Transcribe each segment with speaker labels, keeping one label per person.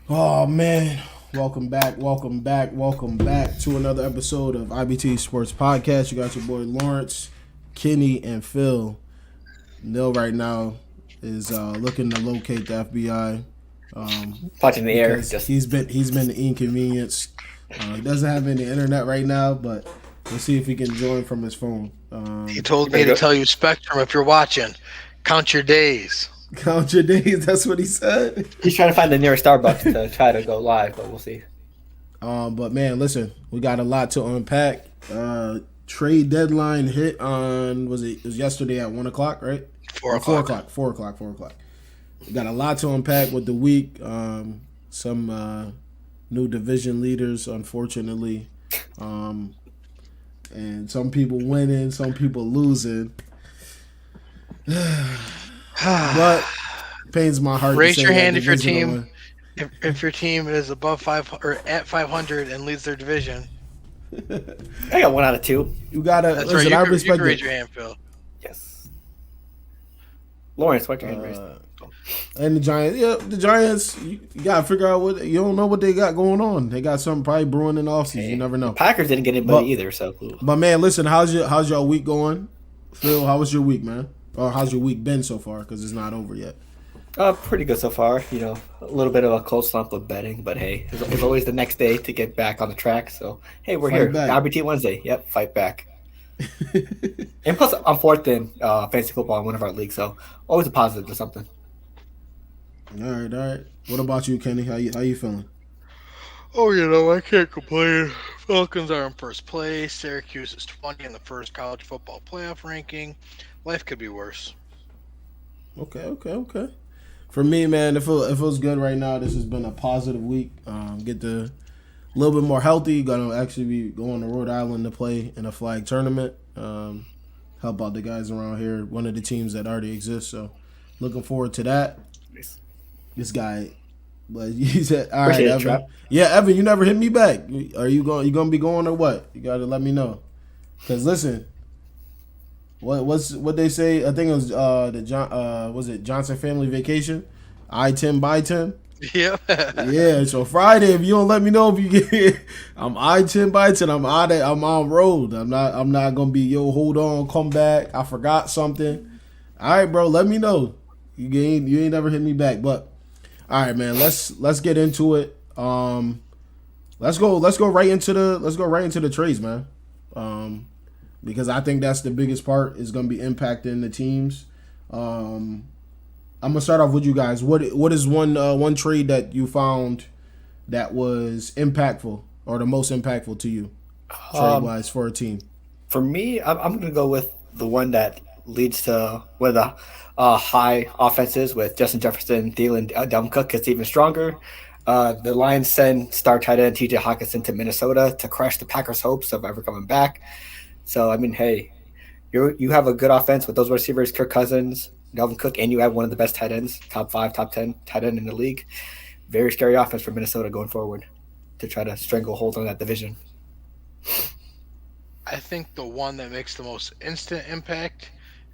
Speaker 1: Oh man, welcome back to another episode of IBTE Sports Podcast. You got your boy Lawrence, Kenny, and Phil. Neil right now is looking to locate the FBI
Speaker 2: Punch in the air.
Speaker 1: because
Speaker 2: Just
Speaker 1: he's been inconvenienced. He doesn't have any internet right now, but we'll see if he can join from his phone.
Speaker 3: He
Speaker 2: you
Speaker 3: told
Speaker 2: better
Speaker 3: me to
Speaker 2: go.
Speaker 3: tell you, Spectrum, if you're watching, count your days.
Speaker 1: Count your days. That's what he said.
Speaker 2: He's trying to find the nearest Starbucks to try to go live, but we'll see.
Speaker 1: But man, listen, we got a lot to unpack. Trade deadline hit on it was yesterday at 1 o'clock, right?
Speaker 3: 4 o'clock.
Speaker 1: 4 o'clock. We got a lot to unpack with the week. Some new division leaders, unfortunately, and some people winning, some people losing. But pains my heart.
Speaker 3: Raise
Speaker 1: to say
Speaker 3: your
Speaker 1: that
Speaker 3: hand if your
Speaker 1: divisional
Speaker 3: team, if your team is above 5 or at 500 and leads their division.
Speaker 2: I got 1 out of 2.
Speaker 1: You gotta
Speaker 3: That's
Speaker 1: listen.
Speaker 3: right.
Speaker 1: I
Speaker 3: You
Speaker 1: respect
Speaker 3: can raise
Speaker 1: it.
Speaker 3: your hand, Phil.
Speaker 2: Yes. Lawrence, what's your hand raised?
Speaker 1: And the Giants, the Giants, you gotta figure out what you don't know what they got going on. They got something probably brewing in the offseason. You never know.
Speaker 2: Packers didn't get anybody
Speaker 1: But-
Speaker 2: either, so
Speaker 1: But man, listen, how's your week going, Phil? How was your week, man? Or how's your week been so far? Because it's not over yet.
Speaker 2: pretty good so far. You know, a little bit of a cold slump of betting, but hey, it's always the next day to get back on the track. So hey, we're
Speaker 1: Fight
Speaker 2: here.
Speaker 1: back.
Speaker 2: RBT Wednesday. Yep, fight back. And plus, I'm fourth in fantasy football in one of our leagues, so always a positive to something.
Speaker 1: All right. What about you, Kenny? How you feeling?
Speaker 3: Oh, I can't complain. Falcons are in first place. Syracuse is 20 in the first college football playoff ranking. Life could be worse.
Speaker 1: Okay. For me, man, it feels good right now. This has been a positive week. Get a little bit more healthy. Gonna actually be going to Rhode Island to play in a flag tournament. Help out the guys around here. One of the teams that already exists. So, looking forward to that.
Speaker 2: Nice.
Speaker 1: This guy, but he said, "All right,
Speaker 2: Appreciate it,
Speaker 1: Evan.
Speaker 2: Trap.
Speaker 1: Yeah, Evan, you never hit me back. Are you going? You gonna be going or what? You gotta let me know. Cause listen, what they say? I think it was the John was it Johnson Family Vacation, I-10 by 10.
Speaker 3: Yeah.
Speaker 1: Yeah, so Friday, if you don't let me know if you get, I'm I-10 by 10. I'm on road. I'm not gonna be hold on, come back. I forgot something. All right, bro, let me know. You ain't never hit me back, but all right, man. Let's get into it. Let's go right into the trades, man. Because I think that's the biggest part is gonna be impacting the teams. I'm gonna start off with you guys. What is one trade that you found that was impactful or the most impactful to you, trade wise for a team?
Speaker 2: For me, I'm going to go with the one that leads to one of the high offenses with Justin Jefferson, Thielen, Dalvin Cook. It's even stronger. The Lions send star tight end TJ Hawkinson to Minnesota to crush the Packers' hopes of ever coming back. So, I mean, hey, you have a good offense with those receivers, Kirk Cousins, Dalvin Cook, and you have one of the best tight ends, top 5, top 10 tight end in the league. Very scary offense for Minnesota going forward to try to stranglehold on that division.
Speaker 3: I think the one that makes the most instant impact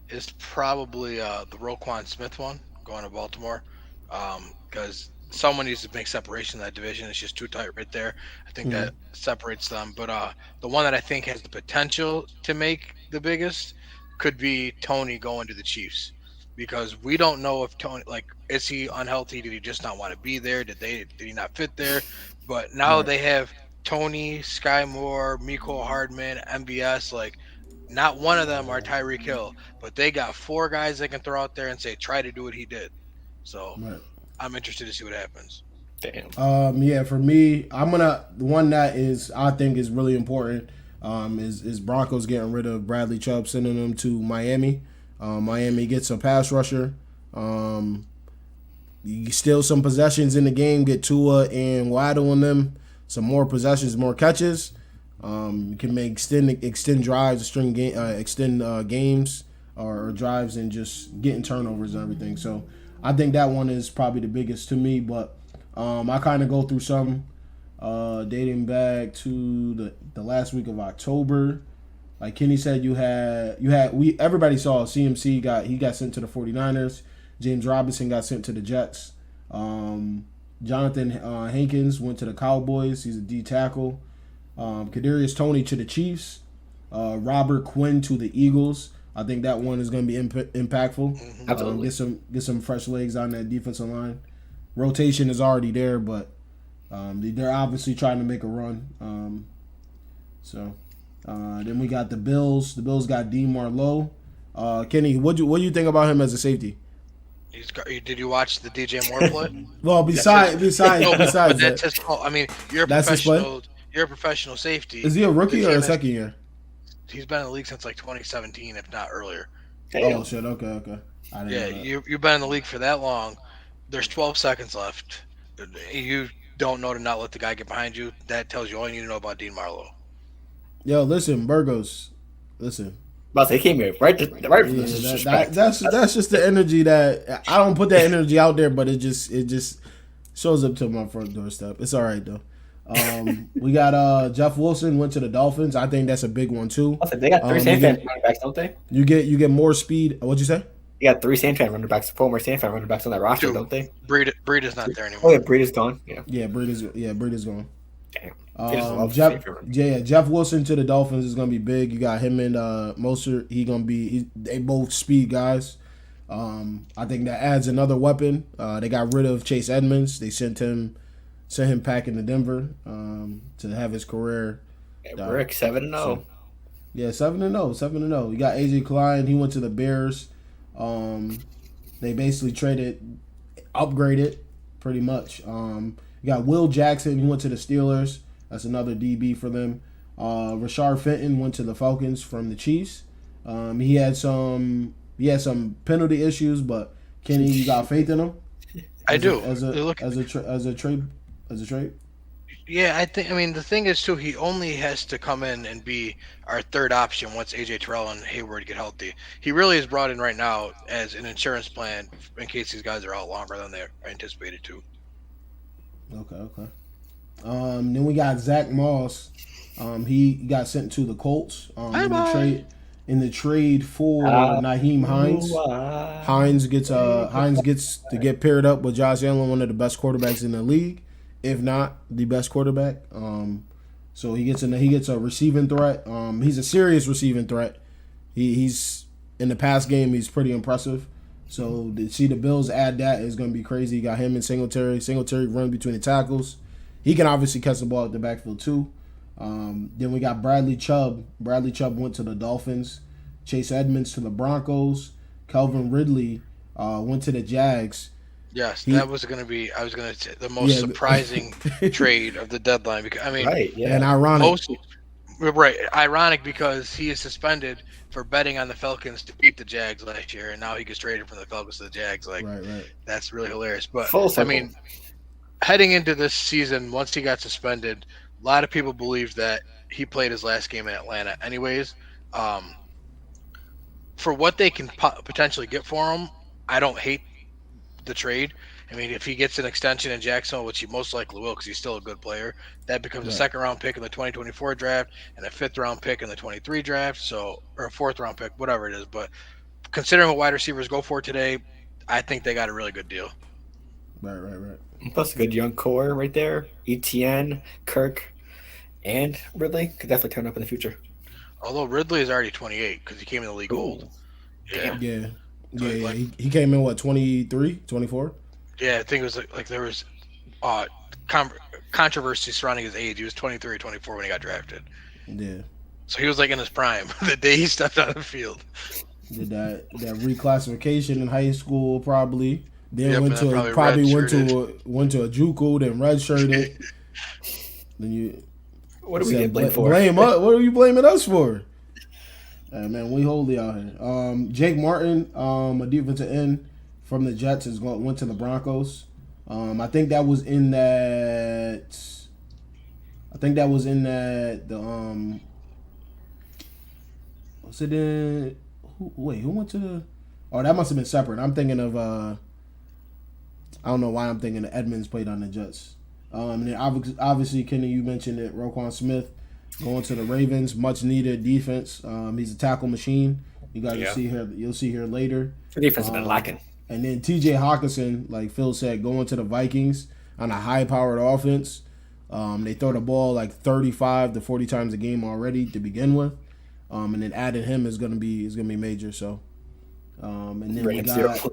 Speaker 3: is probably the Roquan Smith one going to Baltimore, because someone needs to make separation in that division. It's just too tight right there. I think that separates them. But the one that I think has the potential to make the biggest could be Tony going to the Chiefs, because we don't know if Tony, like, is he unhealthy? Did he just not want to be there? Did he not fit there? But now they have Tony, Sky Moore, Miko Hardman, MVS. Like, not one of them are Tyreek Hill, but they got 4 guys they can throw out there and say, try to do what he did. So
Speaker 1: Right.
Speaker 3: I'm interested to see what happens.
Speaker 2: Damn.
Speaker 1: Yeah, for me, the one that I think is really important. Is Broncos getting rid of Bradley Chubb, sending him to Miami. Miami gets a pass rusher. You steal some possessions in the game, get Tua and Waddle on them. Some more possessions, more catches. You can make extend drives, extend games or drives, and just getting turnovers and everything. So I think that one is probably the biggest to me. But I kind of go through some dating back to the last week of October. Like Kenny said, everybody saw CMC got sent to the 49ers. James Robinson got sent to the Jets. Jonathan Hankins went to the Cowboys. He's a D tackle. Kadarius Toney to the Chiefs. Robert Quinn to the Eagles. I think that one is going to be impactful.
Speaker 2: Absolutely.
Speaker 1: Get some fresh legs on that defensive line. Rotation is already there, but they're obviously trying to make a run. Then we got the Bills. The Bills got Dean Marlowe. Kenny, what do you think about him as a safety?
Speaker 3: Did you watch the DJ Moore play?
Speaker 1: Well, besides
Speaker 3: but
Speaker 1: that,
Speaker 3: that's his fault. I mean, you're a
Speaker 1: That's his play?
Speaker 3: professional. You're a professional safety.
Speaker 1: is he a rookie
Speaker 3: The
Speaker 1: or a
Speaker 3: team is-
Speaker 1: second year?
Speaker 3: He's been in the league since like 2017, if not earlier.
Speaker 2: Damn.
Speaker 1: Oh shit. Okay. I didn't
Speaker 3: Yeah,
Speaker 1: know that.
Speaker 3: you've been in the league for that long. There's 12 seconds left. You don't know to not let the guy get behind you. That tells you all you need to know about Dean Marlowe.
Speaker 1: Yo, listen, Burgos. Listen.
Speaker 2: But they came here right from
Speaker 1: Yeah,
Speaker 2: the disrespect.
Speaker 1: that's just the energy that I don't put that energy out there, but it just shows up to my front doorstep. It's all right though. We got Jeff Wilson went to the Dolphins. I think that's a big one too.
Speaker 2: Also, they got three San Fran running backs, don't they?
Speaker 1: You get more speed. What'd you say?
Speaker 2: You got three San Fran running backs, former San Fran running backs on that roster,
Speaker 3: Dude.
Speaker 2: don't they?
Speaker 3: Breed is not there
Speaker 2: Oh
Speaker 3: anymore.
Speaker 2: yeah, Breed is gone. Yeah.
Speaker 1: Yeah, Breed is gone.
Speaker 2: Damn. They just love
Speaker 1: Jeff,
Speaker 2: San Fran.
Speaker 1: Jeff Wilson to the Dolphins is gonna be big. You got him and Mostert. They both speed guys. I think that adds another weapon. They got rid of Chase Edmonds. They sent him packing to Denver to have his career.
Speaker 2: Yeah, Rick 7-0.
Speaker 1: Yeah, 7-0. You got AJ Klein. He went to the Bears. They basically upgraded pretty much. You got Will Jackson. He went to the Steelers. That's another DB for them. Rashard Fenton went to the Falcons from the Chiefs. He had some penalty issues, but Kenny, you got faith in him?
Speaker 3: I do.
Speaker 1: As a trade.
Speaker 3: Yeah, I mean, the thing is, too, he only has to come in and be our third option once A.J. Terrell and Hayward get healthy. He really is brought in right now as an insurance plan in case these guys are out longer than they're anticipated to.
Speaker 1: Okay. Then we got Zach Moss. He got sent to the Colts in the trade for Naheem Hines. Hines gets to get paired up with Josh Allen, one of the best quarterbacks in the league, if not the best quarterback. So he gets a receiving threat. He's a serious receiving threat. He's in the past game he's pretty impressive. So to see the Bills add that is going to be crazy. You got him and Singletary. Singletary run between the tackles. He can obviously catch the ball at the backfield too. Then we got Bradley Chubb. Bradley Chubb went to the Dolphins. Chase Edmonds to the Broncos. Calvin Ridley went to the Jags.
Speaker 3: Yes, that was going to be. I was going to say the most surprising trade of the deadline. Because I mean,
Speaker 2: Right, yeah.
Speaker 1: And ironic.
Speaker 3: Ironic because he is suspended for betting on the Falcons to beat the Jags last year, and now he gets traded from the Falcons to the Jags. Like,
Speaker 1: Right.
Speaker 3: that's really hilarious. But
Speaker 2: Full
Speaker 3: I
Speaker 2: circle.
Speaker 3: mean, heading into this season, once he got suspended, a lot of people believed that he played his last game in Atlanta. Anyways, for what they can potentially get for him, I don't hate the trade. I mean, if he gets an extension in Jacksonville, which he most likely will because he's still a good player, that becomes a second-round pick in the 2024 draft and a fifth-round pick in the 23 draft, or a fourth-round pick, whatever it is. But considering what wide receivers go for today, I think they got a really good deal.
Speaker 1: Right.
Speaker 2: Plus a good young core right there. ETN, Kirk, and Ridley could definitely turn up in the future.
Speaker 3: Although Ridley is already 28 because he came in the league old. Yeah.
Speaker 1: Yeah. He came in, 23, 24?
Speaker 3: Yeah, I think it was like there was controversy surrounding his age. He was 23 or 24 when he got drafted.
Speaker 1: Yeah.
Speaker 3: So he was like in his prime the day he stepped on the field.
Speaker 1: Did that reclassification in high school probably. Then went to a JUCO, then redshirted. Then you
Speaker 2: What do we get blamed for?
Speaker 1: Blame us. What are you blaming us for? Man, we holy out here. Jake Martin, a defensive end from the Jets, went to the Broncos. I think that was in that. Was it in? Who went to the? Oh, that must have been separate. I'm thinking of. I don't know why I'm thinking of Edmonds played on the Jets. And then obviously, Kenny, you mentioned it. Roquan Smith going to the Ravens, much needed defense. He's a tackle machine. You guys will see here. You'll see here later.
Speaker 2: The defense has been lacking.
Speaker 1: And then T.J. Hawkinson, like Phil said, going to the Vikings. on a high-powered offense. They throw the ball like 35 to 40 times a game already to begin with, and then adding him is gonna be major. So, and then we got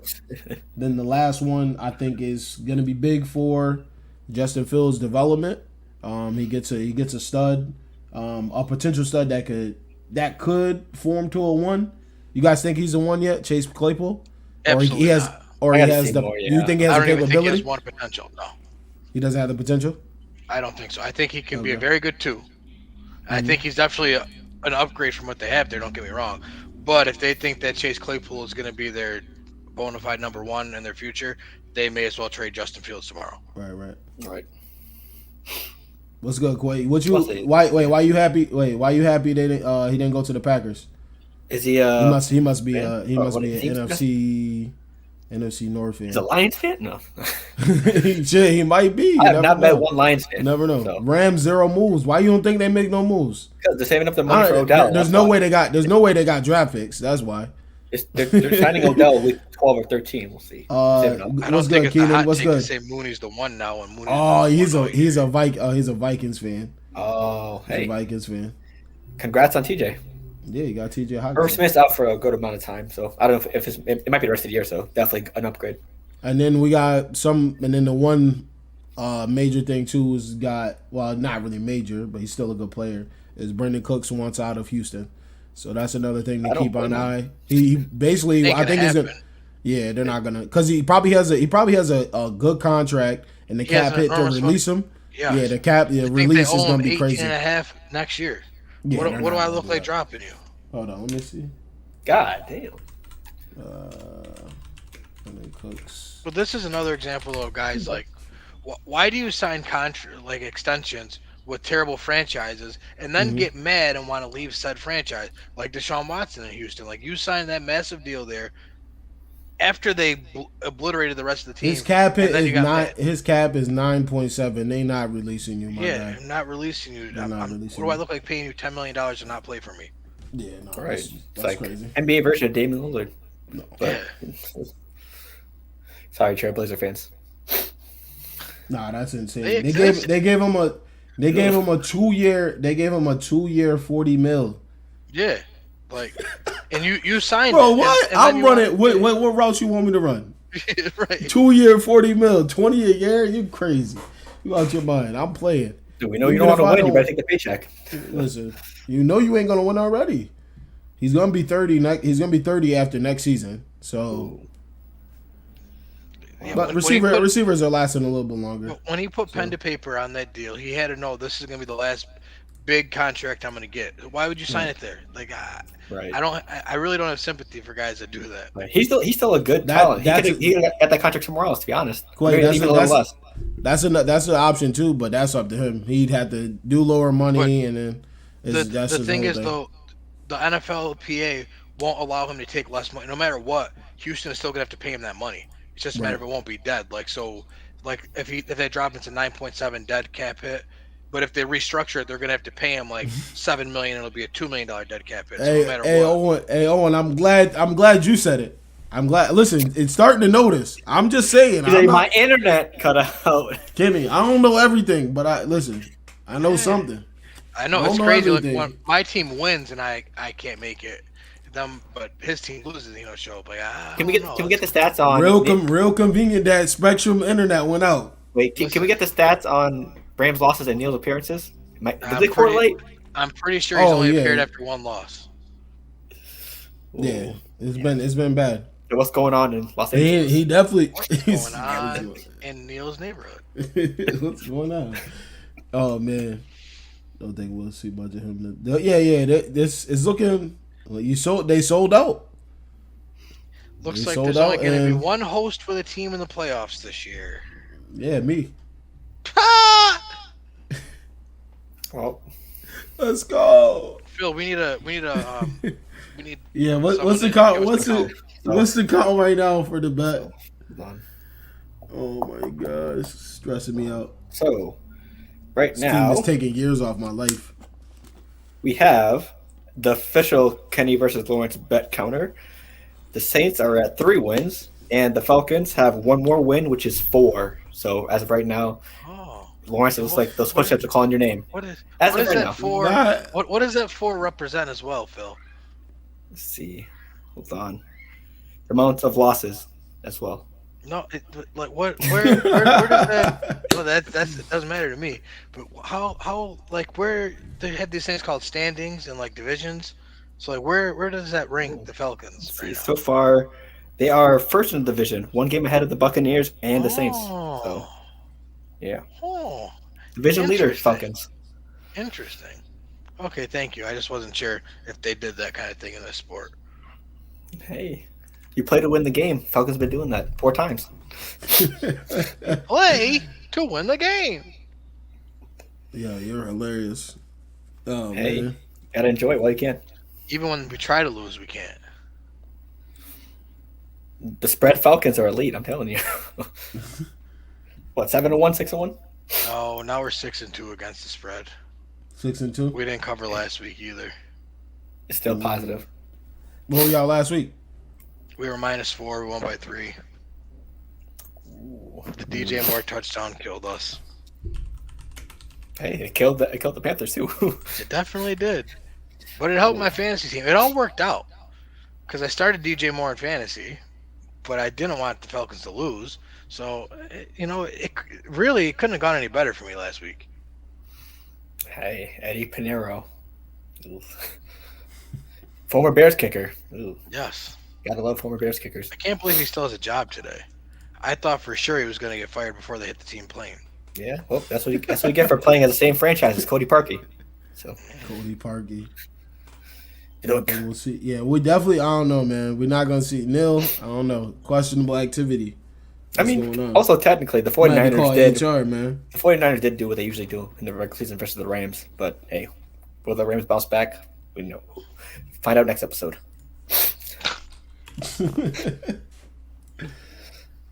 Speaker 1: then the last one I think is gonna be big for Justin Fields' development. He gets a stud, a potential stud that could form to a one. You guys think he's a one yet, Chase Claypool?
Speaker 3: Absolutely
Speaker 1: Or he has,
Speaker 3: not.
Speaker 1: or he has the.
Speaker 2: More, yeah.
Speaker 1: Do you think he has
Speaker 3: I
Speaker 1: the
Speaker 3: don't even think he
Speaker 1: capability?
Speaker 3: has one potential. No,
Speaker 1: He doesn't have the potential.
Speaker 3: I don't think so. I think he can be a
Speaker 1: Okay.
Speaker 3: very good 2. I think he's definitely an upgrade from what they have there. Don't get me wrong, but if they think that Chase Claypool is going to be their bona fide number 1 in their future, they may as well trade Justin Fields tomorrow.
Speaker 2: Right.
Speaker 1: What's good, Quay? What you?
Speaker 2: We'll see.
Speaker 1: Why you happy? Why you happy they didn't, he didn't go to the Packers?
Speaker 2: Is he?
Speaker 1: He must be
Speaker 2: fan?
Speaker 1: he must
Speaker 2: What
Speaker 1: be
Speaker 2: is
Speaker 1: an
Speaker 2: he?
Speaker 1: NFC North fan.
Speaker 2: He's a Lions fan? No.
Speaker 1: Shit, he might be. You
Speaker 2: I have
Speaker 1: never
Speaker 2: not
Speaker 1: know.
Speaker 2: met one Lions fan.
Speaker 1: Never know.
Speaker 2: So.
Speaker 1: Rams 0 moves. Why you don't think they make no moves?
Speaker 2: Because they're saving up the money for Odell.
Speaker 1: There's no way they got draft picks. That's why.
Speaker 2: They're signing Odell with 12 or 13. We'll see.
Speaker 3: I
Speaker 2: Saving up.
Speaker 3: don't
Speaker 1: What's
Speaker 3: think
Speaker 1: good,
Speaker 3: it's a
Speaker 1: Keenan?
Speaker 3: hot
Speaker 1: What's
Speaker 3: take to
Speaker 1: good?
Speaker 3: say Mooney's the one now. And Mooney's
Speaker 1: Oh,
Speaker 3: he's
Speaker 1: he's a Vikings fan.
Speaker 2: Oh,
Speaker 1: He's a
Speaker 2: hey.
Speaker 1: Vikings fan.
Speaker 2: Congrats on TJ.
Speaker 1: Yeah, you got TJ
Speaker 2: Irv
Speaker 1: Hawkins.
Speaker 2: Smith's out for a good amount of time, so I don't know if it might be the rest of the year, so definitely an upgrade.
Speaker 1: And then we got and then the one major thing too is not really major, but he's still a good player, is Brendan Cooks wants out of Houston. So that's another thing to keep an eye. He basically, I think he's gonna. Yeah, they're not gonna, because he probably has a good contract, and the cap hit to release him.
Speaker 3: Yeah,
Speaker 1: the release is gonna be crazy.
Speaker 3: 18.5 next year.
Speaker 1: Yeah,
Speaker 3: what do I look like dropping you?
Speaker 1: Hold on, let me see.
Speaker 2: God damn.
Speaker 1: Brendan Cooks.
Speaker 3: But this is another example of guys like, why do you sign extensions with terrible franchises and then get mad and want to leave said franchise, like Deshaun Watson in Houston? Like, you signed that massive deal there after they obliterated the rest of the team.
Speaker 1: His cap
Speaker 3: and then you got mad.
Speaker 1: His cap is 9.7. They not releasing you, my guy.
Speaker 3: I'm not releasing you. What do I look like paying you $10 million to not play for me?
Speaker 1: Yeah, no,
Speaker 2: Right.
Speaker 1: that's
Speaker 2: It's like
Speaker 1: crazy.
Speaker 2: NBA version of Damian Lillard.
Speaker 1: No.
Speaker 2: But sorry, Trailblazer fans.
Speaker 1: Nah, that's insane.
Speaker 3: They
Speaker 1: They gave him a 2-year. They gave him a 2-year $40 million.
Speaker 3: Yeah, like, and you signed.
Speaker 1: Bro,
Speaker 3: it,
Speaker 1: what?
Speaker 3: and
Speaker 1: I'm running. What route you want me to run?
Speaker 3: right.
Speaker 1: 2-year $40 million, 20 a year. You crazy? You out your mind? I'm playing.
Speaker 2: Dude, we know you don't want to win. You better take the paycheck.
Speaker 1: Listen, you know you ain't gonna win already. He's gonna be 30. He's gonna be 30 after next season. So,
Speaker 3: Yeah,
Speaker 1: but
Speaker 3: when
Speaker 1: receivers are lasting a little bit longer.
Speaker 3: When he put pen to paper on that deal, he had to know this is going to be the last big contract I'm going to get. Why would you sign it there? Like,
Speaker 2: Right.
Speaker 3: I really don't have sympathy for guys that do that.
Speaker 2: Right. He's still a good talent. He could got that contract somewhere else, to be honest.
Speaker 1: Quite,
Speaker 2: Maybe even a little less.
Speaker 1: That's an option too, but that's up to him. He'd have to do lower money, and then
Speaker 3: The thing is, though, the NFLPA won't allow him to take less money. No matter what, Houston is still going to have to pay him that money. It's just a matter of it won't be dead. Like, so, like, if they drop into 9.7 dead cap hit, but if they restructure it, they're gonna have to pay him like $7 million. It'll be a $2 million dead cap hit. So no matter what.
Speaker 1: Owen, I'm glad you said it. I'm glad. Listen, it's starting to notice. I'm just saying.
Speaker 2: My internet cut out.
Speaker 1: Kenny, I don't know everything, but I know something.
Speaker 3: I know it's crazy. Like, when my team wins and I can't make it, but his team loses, show up. Like,
Speaker 2: can we get the stats on
Speaker 1: real convenient that Spectrum internet went out?
Speaker 2: Wait, can we get the stats on Rams losses and Neal's appearances? Did they correlate?
Speaker 3: I'm pretty sure he's only appeared after one loss.
Speaker 1: Yeah, it's been bad.
Speaker 2: So what's going on in Los Angeles?
Speaker 1: He definitely
Speaker 3: What's going on in Neal's neighborhood?
Speaker 1: What's going on? Oh man, don't think we'll see much of him. This is looking. They sold out.
Speaker 3: Looks like there's only going to be one host for the team in the playoffs this year.
Speaker 1: Yeah, me.
Speaker 2: Well,
Speaker 1: let's go.
Speaker 3: Phil, we need
Speaker 1: Yeah, what's the count? What's the count right now for the bet? Oh my god, it's stressing me out.
Speaker 2: So, right
Speaker 1: this
Speaker 2: now,
Speaker 1: team is taking years off my life.
Speaker 2: We have the official Kenny versus Lawrence bet counter. The Saints are at 3 wins, and the Falcons have one more win, which is 4. So as of right now,
Speaker 3: Oh,
Speaker 2: Lawrence, it
Speaker 3: so
Speaker 2: looks like those footsteps are calling your name.
Speaker 3: what is
Speaker 2: As
Speaker 3: what
Speaker 2: of
Speaker 3: is
Speaker 2: right
Speaker 3: that
Speaker 2: now.
Speaker 3: for?
Speaker 1: That
Speaker 3: What does that for represent as well, Phil?
Speaker 2: Let's see. Hold on. The amount of losses as well.
Speaker 3: No, like what? Where does that? No, it doesn't matter to me. But how like where they had these things called standings and like divisions. So like where does that rank the Falcons
Speaker 2: Let's
Speaker 3: right
Speaker 2: see.
Speaker 3: now?
Speaker 2: So far, they are first in the division, one game ahead of the Buccaneers and the Saints. So
Speaker 3: Oh,
Speaker 2: yeah,
Speaker 3: oh,
Speaker 2: division leader
Speaker 3: interesting,
Speaker 2: Falcons.
Speaker 3: interesting. Okay, thank you. I just wasn't sure if they did that kind of thing in this sport.
Speaker 2: Hey, you play to win the game. Falcons been doing that 4 times.
Speaker 3: You play to win the game.
Speaker 1: yeah, you're hilarious. Oh
Speaker 2: Hey,
Speaker 1: man.
Speaker 2: gotta enjoy it while you can.
Speaker 3: Even when we try to lose, we can't.
Speaker 2: The spread Falcons are elite. I'm telling you. What 7-1, 6-1?
Speaker 3: Oh, now we're 6-2 against the spread.
Speaker 1: 6-2.
Speaker 3: We didn't cover last week either.
Speaker 2: It's still positive.
Speaker 1: What were y'all last week?
Speaker 3: We were -4. We won by 3. The DJ Moore touchdown killed us.
Speaker 2: Hey, it killed the Panthers too.
Speaker 3: It definitely did. But it helped my fantasy team. It all worked out. Because I started DJ Moore in fantasy, but I didn't want the Falcons to lose. So, it really couldn't have gone any better for me last week.
Speaker 2: Hey, Eddie Pinheiro. Oof. Former Bears kicker. Ooh,
Speaker 3: Yes.
Speaker 2: gotta love former Bears kickers.
Speaker 3: I can't believe he still has a job today. I thought for sure he was going to get fired before they hit the team plane.
Speaker 2: Yeah, well, that's what you get for playing at the same franchise as Cody Parkey. So
Speaker 1: Cody Parkey.
Speaker 2: Look.
Speaker 1: But we'll see. Yeah, we definitely. I don't know, man. We're not gonna see nil. I don't know. Questionable activity.
Speaker 2: I
Speaker 1: What's
Speaker 2: mean,
Speaker 1: going on?
Speaker 2: also technically the
Speaker 1: Might have to
Speaker 2: 49ers
Speaker 1: call
Speaker 2: did
Speaker 1: HR, man.
Speaker 2: the 49ers did do what they usually do in the regular season versus the Rams. But hey, will the Rams bounce back? We know. Find out next episode.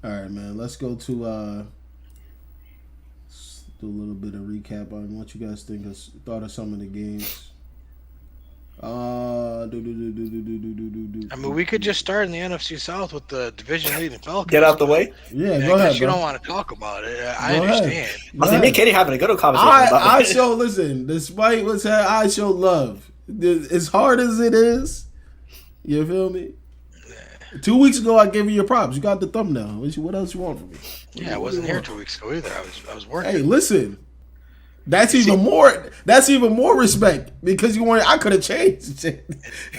Speaker 1: All right, man. Let's go to let's do a little bit of recap on what you guys thought of some of the games.
Speaker 3: I mean, we could just start in the NFC South with the division leading Falcons.
Speaker 2: Get out the way.
Speaker 1: Yeah,
Speaker 3: I
Speaker 1: go ahead,
Speaker 3: guess you
Speaker 1: bro.
Speaker 3: don't want to talk about it. I
Speaker 1: Go ahead.
Speaker 3: understand.
Speaker 1: Go
Speaker 2: I see me
Speaker 1: ahead.
Speaker 2: and Katie having a good conversation about
Speaker 1: I
Speaker 2: it.
Speaker 1: show listen. Despite what's happening, I show love. As hard as it is, you feel me? 2 weeks ago, I gave you your props. You got the thumbnail. What else you want from me?
Speaker 3: Yeah, I wasn't here 2 weeks ago either. I was working.
Speaker 1: Hey, listen. That's even more. That's even more respect because you weren't. I could have changed it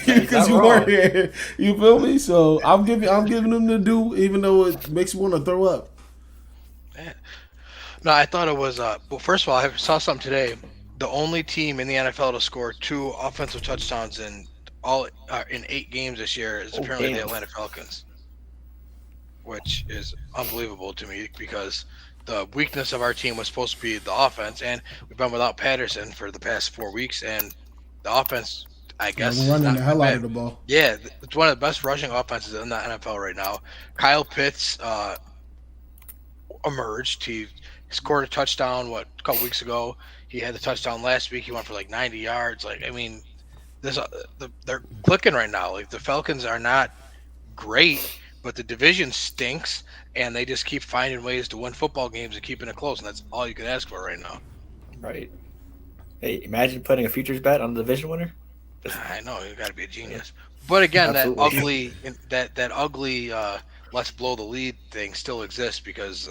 Speaker 1: because you weren't here. You feel me? So I'm giving them the due, even though it makes me want to throw up.
Speaker 3: Yeah. No, I thought it was. Well, first of all, I saw something today. The only team in the NFL to score 2 offensive touchdowns in 8 games this year is apparently the Atlanta Falcons, which is unbelievable to me because the weakness of our team was supposed to be the offense, and we've been without Patterson for the past 4 weeks, and the offense, I guess,
Speaker 1: We're running
Speaker 3: not
Speaker 1: the hell out
Speaker 3: bad.
Speaker 1: of the ball.
Speaker 3: Yeah, it's one of the best rushing offenses in the NFL right now. Kyle Pitts emerged. He scored a touchdown a couple weeks ago. He had the touchdown last week. He went for like 90 yards. Like, I mean, they're clicking right now. Like, the Falcons are not great, but the division stinks, and they just keep finding ways to win football games and keeping it close, and that's all you can ask for right now.
Speaker 2: Right. Hey, imagine putting a futures bet on the division winner.
Speaker 3: I know, you got to be a genius. But again,
Speaker 2: Absolutely.
Speaker 3: that ugly let's blow the lead thing still exists because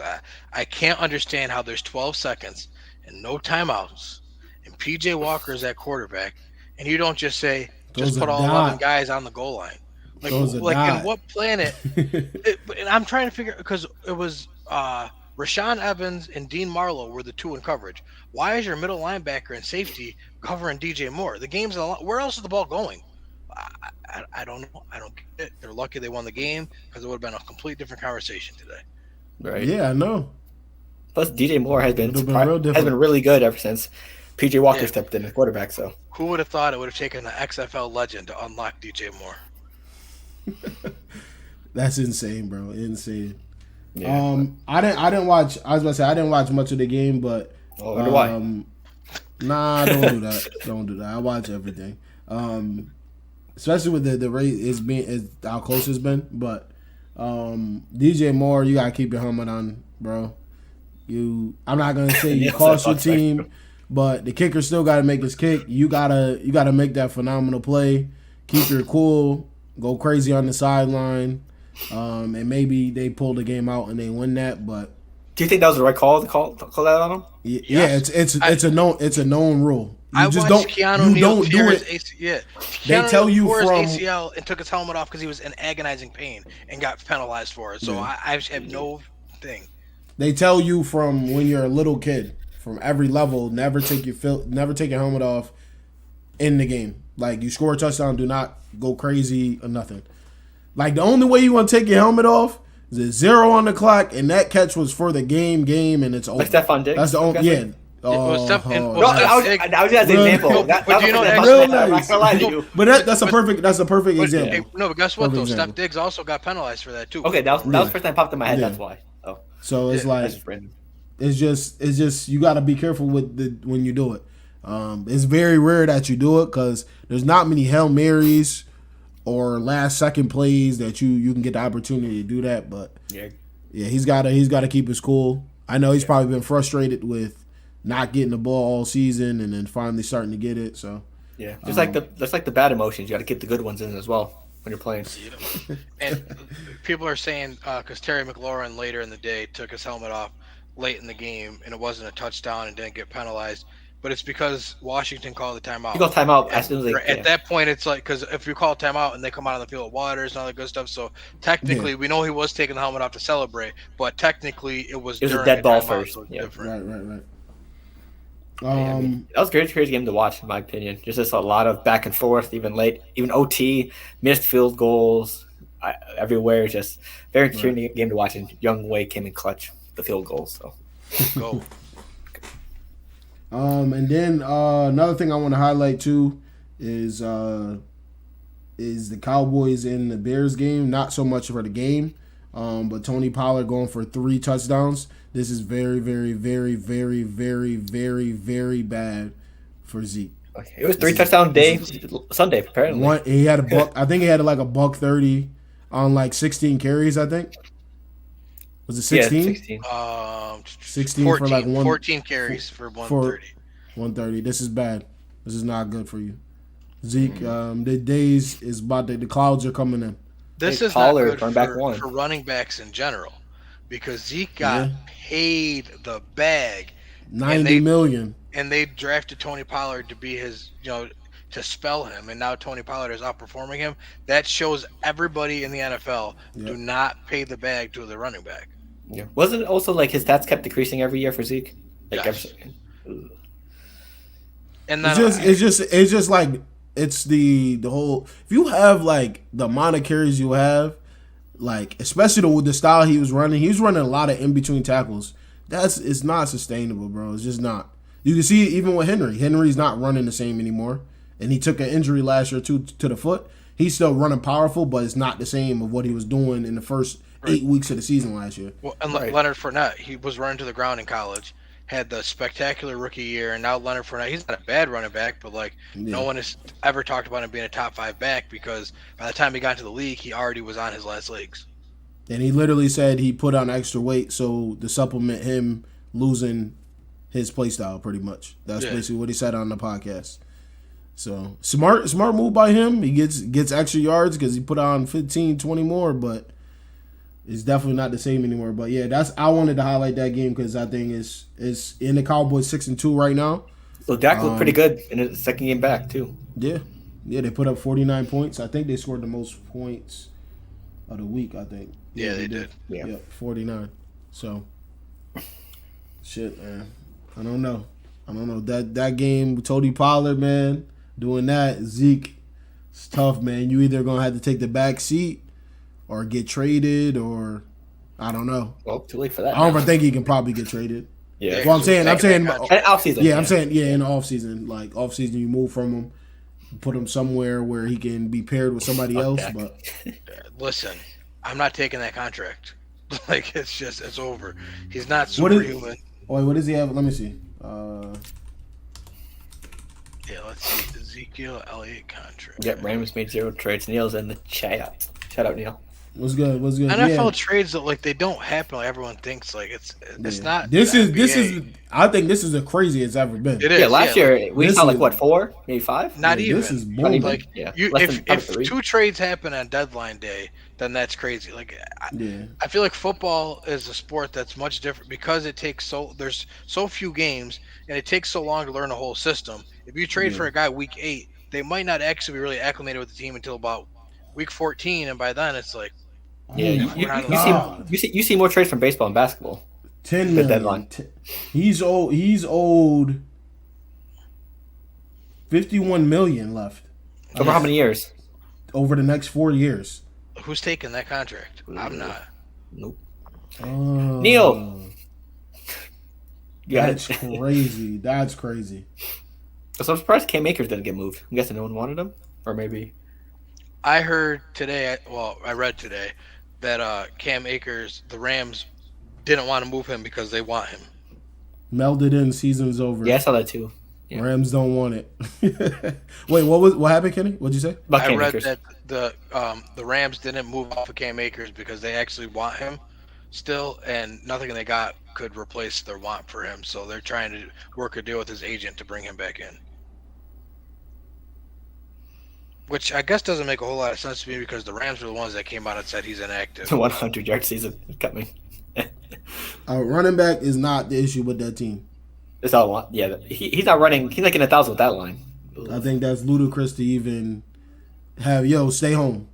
Speaker 3: I can't understand how there's 12 seconds and no timeouts, and PJ Walker is at quarterback, and you don't just say just put all 11 guys on the goal line. Like in what planet? And I'm trying to figure because it was Rashaan Evans and Dean Marlowe were the 2 in coverage. Why is your middle linebacker and safety covering DJ Moore? The game's a lot. Where else is the ball going? I don't know. I don't get it. They're lucky they won the game because it would have been a complete different conversation today.
Speaker 2: Right.
Speaker 1: Yeah, I know.
Speaker 2: Plus, DJ Moore has been
Speaker 1: real different.
Speaker 2: really good ever since PJ Walker stepped in at quarterback. So
Speaker 3: who would have thought it would have taken an XFL legend to unlock DJ Moore?
Speaker 1: That's insane, bro. Insane.
Speaker 2: yeah.
Speaker 1: I didn't watch. I was about to say I didn't watch much of the game, but
Speaker 2: why?
Speaker 1: Nah, don't do that. Don't do that. I watch everything. Especially with the rate is how close it's been. But DJ Moore, you gotta keep your helmet on, bro. I'm not gonna say you
Speaker 2: Yes,
Speaker 1: cost your
Speaker 2: that's right.
Speaker 1: team, but the kicker still got to make his kick. You gotta make that phenomenal play. Keep your cool. Go crazy on the sideline, and maybe they pull the game out and they win that. But
Speaker 2: Do you think that was the right call to call that on him?
Speaker 1: yeah,
Speaker 3: Yes.
Speaker 1: it's a known rule. You
Speaker 3: I
Speaker 1: just
Speaker 3: watched
Speaker 1: don't
Speaker 3: Keanu
Speaker 1: you
Speaker 3: Neal
Speaker 1: don't do
Speaker 3: tear his
Speaker 1: it.
Speaker 3: AC, yeah.
Speaker 1: They
Speaker 3: Keanu
Speaker 1: tell
Speaker 3: Neal
Speaker 1: you
Speaker 3: tore
Speaker 1: from
Speaker 3: his ACL and took his helmet off because he was in agonizing pain and got penalized for it. So
Speaker 1: Yeah.
Speaker 3: I have no thing.
Speaker 1: They tell you from when you're a little kid, from every level, never take your helmet off in the game. Like you score a touchdown, do not go crazy or nothing. Like the only way you want to take your helmet off is a 0 on the clock, and that catch was for the game, and it's over.
Speaker 2: Like Stephon Diggs?
Speaker 1: That's the only
Speaker 2: I'm guessing?
Speaker 3: was Steph- and-
Speaker 2: No,
Speaker 3: well,
Speaker 2: I was just an
Speaker 1: Really?
Speaker 2: example. That
Speaker 3: But do you
Speaker 2: was
Speaker 3: know
Speaker 2: a
Speaker 3: actually-
Speaker 2: I'm not gonna lie to you.
Speaker 1: But that's a perfect example.
Speaker 3: Hey, no, but guess what
Speaker 1: Perfect
Speaker 3: though?
Speaker 1: example.
Speaker 3: Steph Diggs also got penalized for that too.
Speaker 2: Okay, that was the first time it popped in my head.
Speaker 1: Yeah.
Speaker 2: That's why. Oh,
Speaker 1: So it's
Speaker 3: Yeah,
Speaker 1: like
Speaker 2: that's just random.
Speaker 1: it's just you got to be careful with when you do it. It's very rare that you do it because there's not many Hail Marys or last second plays that you can get the opportunity to do that. But yeah, he's got to keep his cool. I know he's probably been frustrated with not getting the ball all season and then finally starting to get it. So
Speaker 2: Yeah, just like the bad emotions, you got to get the good ones in as well when you're playing.
Speaker 3: And people are saying because Terry McLaurin later in the day took his helmet off late in the game and it wasn't a touchdown and didn't get penalized, but it's because Washington called the timeout.
Speaker 2: You go timeout as soon as they
Speaker 3: At that point, it's like because if you call timeout and they come out on the field of waters and all that good stuff, so technically we know he was taking the helmet off to celebrate, but technically it was
Speaker 2: a
Speaker 3: during
Speaker 2: dead
Speaker 3: a
Speaker 2: ball
Speaker 3: timeout,
Speaker 2: first.
Speaker 3: so it's
Speaker 2: Yeah.
Speaker 3: different.
Speaker 1: right.
Speaker 2: I mean, that was a crazy game to watch, in my opinion. Just a lot of back and forth, even late, even OT, missed field goals everywhere. Just very entertaining game to watch. And Young Wei came in clutch the field goals. So
Speaker 3: Go.
Speaker 1: And then another thing I want to highlight too is the Cowboys in the Bears game. Not so much for the game, but Tony Pollard going for 3 touchdowns. This is very, very, very, very, very, very, very bad for Zeke.
Speaker 2: okay. It was 3 touchdown day Sunday apparently.
Speaker 1: He had a buck. I think he had like a $130 on like 16 carries. I think was it 16?
Speaker 2: Yeah, 16.
Speaker 1: 16
Speaker 3: 14,
Speaker 1: for like
Speaker 3: 14 carries for 130.
Speaker 1: 130. This is bad. This is not good for you, Zeke. The days is about the clouds are coming in.
Speaker 3: This
Speaker 2: Hey,
Speaker 3: is
Speaker 2: Pollard,
Speaker 3: not
Speaker 2: run back
Speaker 3: good
Speaker 2: one.
Speaker 3: for running backs in general because Zeke got paid the bag
Speaker 1: 90 million.
Speaker 3: and they drafted Tony Pollard to be his, to spell him, and now Tony Pollard is outperforming him. That shows everybody in the NFL do not pay the bag to the running back.
Speaker 2: Yeah. Wasn't it also like his stats kept decreasing every year for Zeke? Like
Speaker 3: Yes. And
Speaker 1: It's
Speaker 3: then
Speaker 1: just like it's the whole. If you have like the amount of carries you have, like especially the style he was running a lot of in between tackles. It's not sustainable, bro. It's just not. You can see it even with Henry. Henry's not running the same anymore, and he took an injury last year to the foot. He's still running powerful, but it's not the same of what he was doing in the first 8 weeks of the season last year.
Speaker 3: well, and Leonard Fournette, he was running to the ground in college, had the spectacular rookie year, and now Leonard Fournette, he's not a bad running back, but no one has ever talked about him being a top 5 back because by the time he got into the league, he already was on his last legs.
Speaker 1: And he literally said he put on extra weight so to supplement him losing his play style, pretty much. That's basically what he said on the podcast. So smart move by him. He gets extra yards because he put on 15, 20 more, but it's definitely not the same anymore. But yeah, I wanted to highlight that game because I think it's in the Cowboys 6-2 right now.
Speaker 2: So Dak looked pretty good in his second game back too.
Speaker 1: Yeah, they put up 49 points. I think they scored the most points of the week. I think.
Speaker 3: Yeah, they did.
Speaker 1: Yeah, 49. So, shit, man. I don't know. That game with Tony Pollard, man, doing that, Zeke, it's tough, man. You either gonna have to take the back seat or get traded, or I don't know.
Speaker 2: Well, too late for that.
Speaker 1: I don't even think he can probably get traded.
Speaker 2: Yeah.
Speaker 1: Well, I'm saying,
Speaker 2: And offseason.
Speaker 1: yeah, I'm saying, in the offseason, like offseason, you move from him, put him somewhere where he can be paired with somebody else.
Speaker 2: Dak.
Speaker 1: But
Speaker 3: Listen, I'm not taking that contract. It's over. He's not superhuman.
Speaker 1: What does he have? Let me see.
Speaker 3: Yeah, let's see. Ezekiel Elliott contract.
Speaker 2: Yep, Rams made 0 trades. Neil's in the chat. Shout out, Neil.
Speaker 1: What's good? What's good?
Speaker 3: NFL
Speaker 1: Yeah,
Speaker 3: trades that like they don't happen like everyone thinks. Like it's
Speaker 1: yeah.
Speaker 3: not
Speaker 1: This
Speaker 3: the
Speaker 1: is this
Speaker 3: NBA.
Speaker 1: is. I think this is the craziest it's ever been.
Speaker 3: It
Speaker 2: Yeah,
Speaker 3: is, yeah.
Speaker 2: last
Speaker 3: Like
Speaker 2: year we
Speaker 1: This
Speaker 2: saw like
Speaker 1: is
Speaker 2: what 4, maybe 5.
Speaker 3: not
Speaker 1: yeah. This
Speaker 3: even
Speaker 1: is
Speaker 2: Not even.
Speaker 1: booming.
Speaker 3: like
Speaker 2: Yeah,
Speaker 3: you.
Speaker 2: less than probably
Speaker 3: If
Speaker 2: 3.
Speaker 3: two trades happen on deadline day, then that's crazy. Like
Speaker 1: Yeah,
Speaker 3: I feel like football is a sport that's much different because it takes there's so few games and it takes so long to learn a whole system. If you trade
Speaker 1: yeah.
Speaker 3: for a guy week 8, they might not actually be really acclimated with the team until about week 14, and by then it's like
Speaker 2: Yeah,
Speaker 1: Oh
Speaker 2: you,
Speaker 1: my
Speaker 3: we're
Speaker 2: you,
Speaker 3: not in
Speaker 2: you
Speaker 3: the
Speaker 2: see
Speaker 3: field.
Speaker 1: God.
Speaker 2: you see more trades from baseball and basketball.
Speaker 1: 10
Speaker 2: The deadline.
Speaker 1: million. He's old. He's owed 51 million left
Speaker 2: Over how many years?
Speaker 1: over the next 4 years.
Speaker 3: Who's taking that contract? I'm
Speaker 2: Ooh.
Speaker 3: not.
Speaker 2: Nope. Neil,
Speaker 1: Oh,
Speaker 2: you got
Speaker 1: that's
Speaker 2: it.
Speaker 1: crazy. That's crazy.
Speaker 2: So I'm surprised Cam Akers didn't get moved. I'm guessing no one wanted him, or maybe.
Speaker 3: I heard today. Well, I read today that Cam Akers, the Rams, didn't want to move him because they want him.
Speaker 1: Melded in. Season's over.
Speaker 2: Yeah, I saw that too. Yeah.
Speaker 1: Rams don't want it. Wait, what happened, Kenny? What'd you say?
Speaker 2: About
Speaker 3: I
Speaker 2: Cam
Speaker 3: read
Speaker 2: Akers.
Speaker 3: that the Rams didn't move off of Cam Akers because they actually want him still, and nothing they got could replace their want for him. So they're trying to work a deal with his agent to bring him back in. Which I guess doesn't make a whole lot of sense to me because the Rams were the ones that came out and said he's inactive.
Speaker 2: 100-yard season coming.
Speaker 1: Running back is not the issue with that team.
Speaker 2: That's all I want. Yeah, he's not running. He's not getting 1,000 with that line.
Speaker 1: I think that's ludicrous to even have stay home.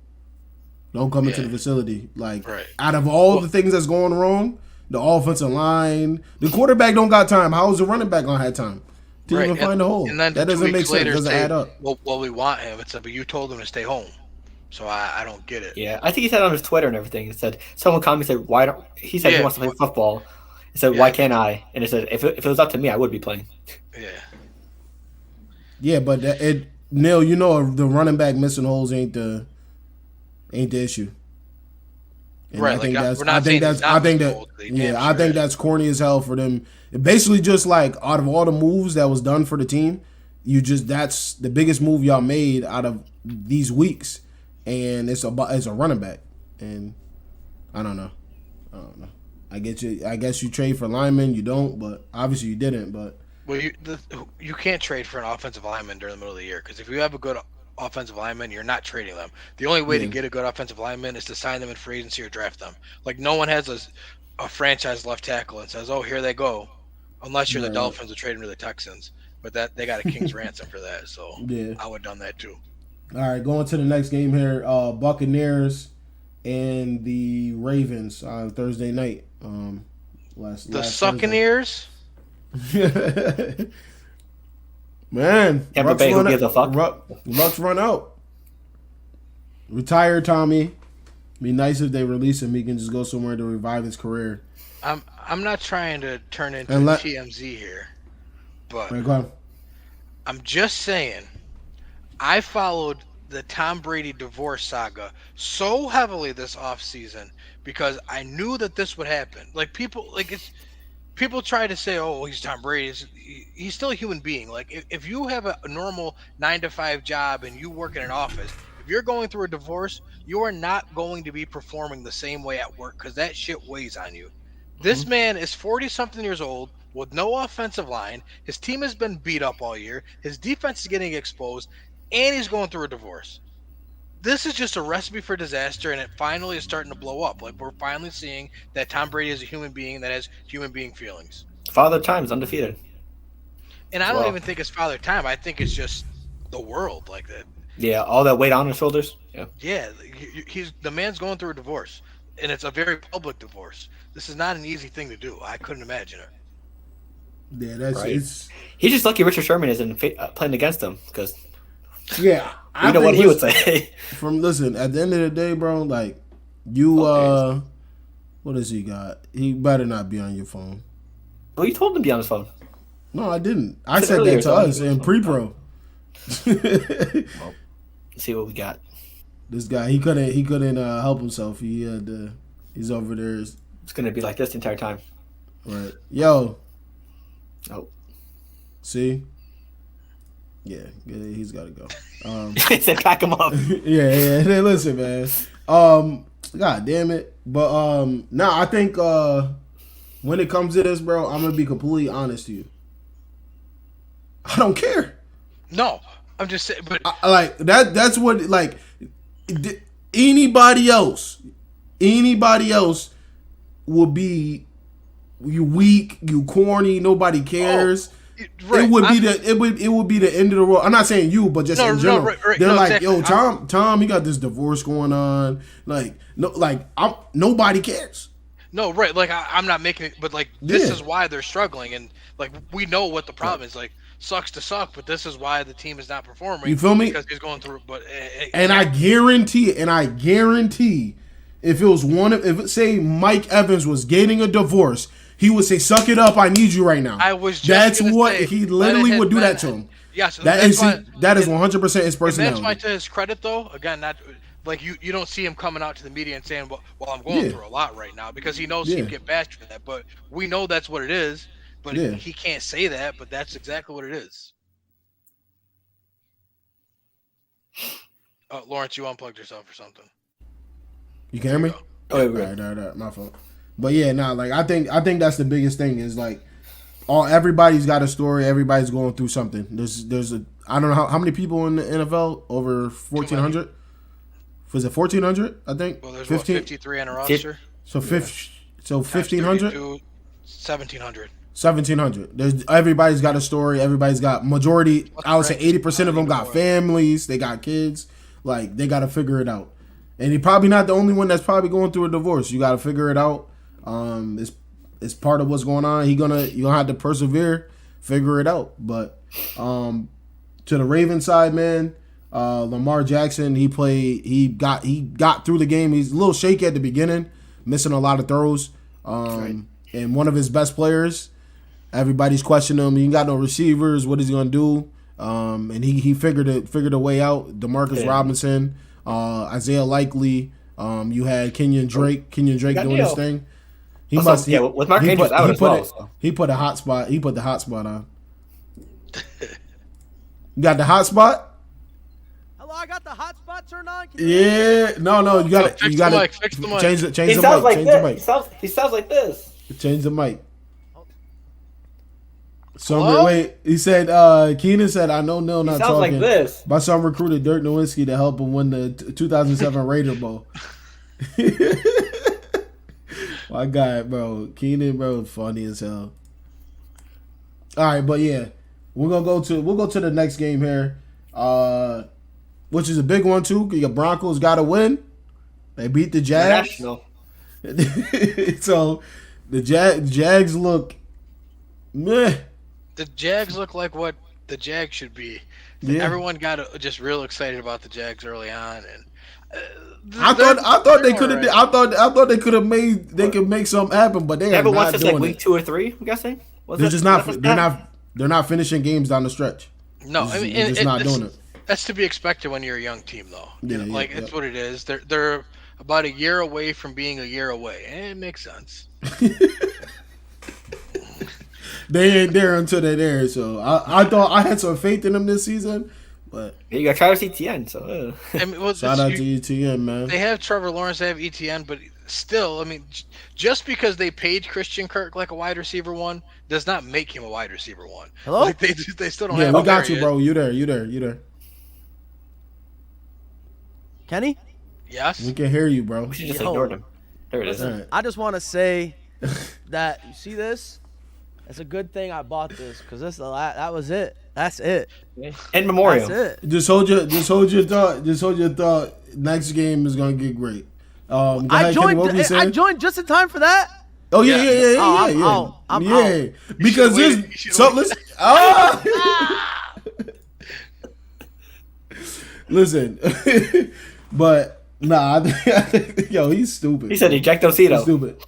Speaker 1: Don't come into the facility. Like
Speaker 3: Right.
Speaker 1: out of all the things that's going wrong, the offensive line, the quarterback don't got time. How is the running back gonna have time to even find a hole?
Speaker 3: And then
Speaker 1: That
Speaker 3: 2
Speaker 1: doesn't make
Speaker 3: weeks
Speaker 1: sense.
Speaker 3: later
Speaker 1: Doesn't
Speaker 3: say,
Speaker 1: add up.
Speaker 3: Well, we want him. It's like, but you told him to stay home. So I don't get it.
Speaker 2: Yeah, I think he said on his Twitter and everything. It said someone commented, said, "Why don't?" He said he
Speaker 3: Yeah.
Speaker 2: wants to play football. He said,
Speaker 3: Yeah.
Speaker 2: "Why can't I?" And it said, "If it was up to me, I would be playing."
Speaker 3: Yeah.
Speaker 1: Yeah, but Neil, the running back missing holes ain't the issue. And
Speaker 3: Right,
Speaker 1: I think
Speaker 3: like,
Speaker 1: that's
Speaker 3: we're not
Speaker 1: I think
Speaker 3: saying
Speaker 1: that's
Speaker 3: he's not
Speaker 1: I think
Speaker 3: missing
Speaker 1: that
Speaker 3: holes, but he damn
Speaker 1: I
Speaker 3: sure
Speaker 1: think
Speaker 3: is.
Speaker 1: that's corny as hell for them. It basically just like out of all the moves that was done for the team, that's the biggest move y'all made out of these weeks, and it's a running back, and I don't know. I guess you trade for linemen. You don't, but obviously you didn't. But
Speaker 3: Well, you can't trade for an offensive lineman during the middle of the year because if you have a good offensive lineman, you're not trading them. The only way to
Speaker 1: Yeah.
Speaker 3: get a good offensive lineman is to sign them in free agency or draft them. Like no one has a franchise left tackle and says, "Oh, here they go," unless you're the
Speaker 1: Right.
Speaker 3: Dolphins who trade them to the Texans. But that they got a king's ransom for that, so
Speaker 1: Yeah.
Speaker 3: I would have done that too.
Speaker 1: All right, going to the next game here. Buccaneers and the Ravens on Thursday night. Last
Speaker 3: Succaneers.
Speaker 1: Thursday. Man,
Speaker 2: Tampa Bay, who gives a fuck?
Speaker 1: Luck's run out. Retire Tommy. Be nice if they release him. He can just go somewhere to revive his career.
Speaker 3: I'm not trying to turn into TMZ here, but
Speaker 1: All right, go on.
Speaker 3: I'm just saying, I followed the Tom Brady divorce saga so heavily this offseason because I knew that this would happen. Like people try to say, "Oh, he's Tom Brady." He's still a human being. Like if you have a normal 9 to 5 job and you work in an office, if you're going through a divorce, you are not going to be performing the same way at work because that shit weighs on you. This man is 40-something years old with no offensive line. His team has been beat up all year. His defense is getting exposed, and he's going through a divorce. This is just a recipe for disaster, and it finally is starting to blow up. Like we're finally seeing that Tom Brady is a human being that has human being feelings.
Speaker 2: Father Time's undefeated.
Speaker 3: And I don't even think it's Father Time. I think it's just the world like that.
Speaker 2: Yeah, all that weight on his shoulders. Yeah.
Speaker 3: Yeah, he's the man's going through a divorce, and it's a very public divorce. This is not an easy thing to do. I couldn't imagine it.
Speaker 1: Yeah, that's
Speaker 2: Right.
Speaker 1: it's.
Speaker 2: He's just lucky Richard Sherman isn't playing against him because
Speaker 1: Yeah,
Speaker 2: you know what he would say.
Speaker 1: Listen, at the end of the day, bro, like you, what does he got? He better not be on your phone.
Speaker 2: Well, you told him to be on his phone.
Speaker 1: No, I didn't. I
Speaker 2: Said
Speaker 1: said
Speaker 2: earlier,
Speaker 1: that to
Speaker 2: so-
Speaker 1: us in pre-pro.
Speaker 2: Let's see what we got.
Speaker 1: This guy, he couldn't help himself. He's over there.
Speaker 2: It's gonna be like this the entire time.
Speaker 1: Right. Yo,
Speaker 2: Oh,
Speaker 1: see? Yeah, he's got to go.
Speaker 2: he said pack him up.
Speaker 1: Yeah. Hey, listen, man. God damn it. But I think when it comes to this, bro, I'm gonna be completely honest to you. I don't care.
Speaker 3: No, I'm just saying, but
Speaker 1: Like that. That's what like anybody else will be you weak, you corny, nobody cares.
Speaker 3: Right.
Speaker 1: It would be the end of the world. I'm not saying you, but just in general. They're like,
Speaker 3: exactly.
Speaker 1: yo, Tom, you got this divorce going on. Like, no, like nobody cares.
Speaker 3: No, right. Like I'm not making it, but like this is why they're struggling, and like we know what the problem is. Like sucks to suck, but this is why the team is not performing.
Speaker 1: You feel me?
Speaker 3: Because he's going through. But
Speaker 1: I guarantee, if it was if say Mike Evans was getting a divorce, he would say, "Suck it up, I need you right now."
Speaker 3: I was just
Speaker 1: That's
Speaker 3: gonna
Speaker 1: what
Speaker 3: say,
Speaker 1: he literally would do that to him.
Speaker 3: Yes,
Speaker 1: that is 100% his personality.
Speaker 3: And that's why, to his credit, though, again, not like you don't see him coming out to the media and saying, "Well, I'm going through a lot right now," because he knows he'd get bashed for that. But we know that's what it is. But he can't say that. But that's exactly what it is. Lawrence, you unplugged yourself or something.
Speaker 1: You can hear me?
Speaker 2: Oh,
Speaker 1: right, my fault. But yeah, like I think that's the biggest thing is like everybody's got a story. Everybody's going through something. There's I don't know how many people in the NFL over 1,400. Was it 1,400? I think.
Speaker 3: Well, there's 53 on a roster.
Speaker 1: So 1,500.
Speaker 3: 1,700.
Speaker 1: 1,700. Everybody's got a story. Everybody's got majority. I would say 80% of them got families. They got kids. Like they got to figure it out. And you're probably not the only one that's probably going through a divorce. You got to figure it out. It's part of what's going on. You're gonna have to persevere, figure it out. But to the Ravens side, man, Lamar Jackson, he got through the game. He's a little shaky at the beginning, missing a lot of throws. And one of his best players, everybody's questioning him. He ain't got no receivers. What is he gonna do? And he figured a way out. Demarcus Robinson. Isaiah Likely, you had Kenyon Drake doing his thing. He
Speaker 2: with Mark Andrews out as well.
Speaker 1: He put a hot spot. He put the hot spot on. You got the hot spot?
Speaker 4: Hello, I got the hot spot turned on.
Speaker 1: Yeah, no, you got to
Speaker 3: fix the mic.
Speaker 1: Change the
Speaker 2: He sounds
Speaker 1: mic.
Speaker 2: like this. He sounds like this.
Speaker 1: Change the mic. Wait, he said, Keenan said, I know Neil not talking.
Speaker 2: Like this.
Speaker 1: But some recruited Dirk Nowitzki to help him win the 2007 Raider Bowl. My guy, bro. Keenan, bro, funny as hell. All right, but yeah. We'll go to the next game here. Which is a big one too. The Broncos gotta win. They beat the Jags. So the Jags look meh.
Speaker 3: The Jags look like what the Jags should be. Yeah. Everyone got just real excited about the Jags early on, and
Speaker 1: I thought they could have. Right. I thought they could have made. They could make something happen, but they are not doing
Speaker 2: like week 2 or 3. I'm guessing.
Speaker 1: They're just not. They're not finishing games down the stretch.
Speaker 3: No,
Speaker 1: I mean, they're just not doing it.
Speaker 3: That's to be expected when you're a young team, though. It's what it is. They're about a year away from being a year away, and it makes sense.
Speaker 1: They ain't there until they're there. So I thought I had some faith in them this season, but
Speaker 2: you got Travis Etienne. So
Speaker 1: shout out to Etienne, man.
Speaker 3: They have Trevor Lawrence, they have Etienne, but still, I mean, just because they paid Christian Kirk like a wide receiver one does not make him a wide receiver one.
Speaker 4: Hello,
Speaker 3: like they still don't have.
Speaker 1: Yeah, we got you, bro. You there.
Speaker 4: Kenny?
Speaker 3: Yes,
Speaker 1: we can hear you, bro.
Speaker 2: We should just ignore him. There it is.
Speaker 1: Right.
Speaker 4: I just want to say that you see this. It's a good thing I bought this because that was it. That's it.
Speaker 2: In memorial.
Speaker 4: That's it.
Speaker 1: Just hold your thought. Just hold your thought. Next game is gonna get great.
Speaker 4: I joined just in time for that.
Speaker 1: Oh yeah.
Speaker 4: I'm out.
Speaker 1: Because there's so listen. Listen, but nah. I think, yo, he's stupid.
Speaker 2: He said ejectocito.
Speaker 1: He's stupid.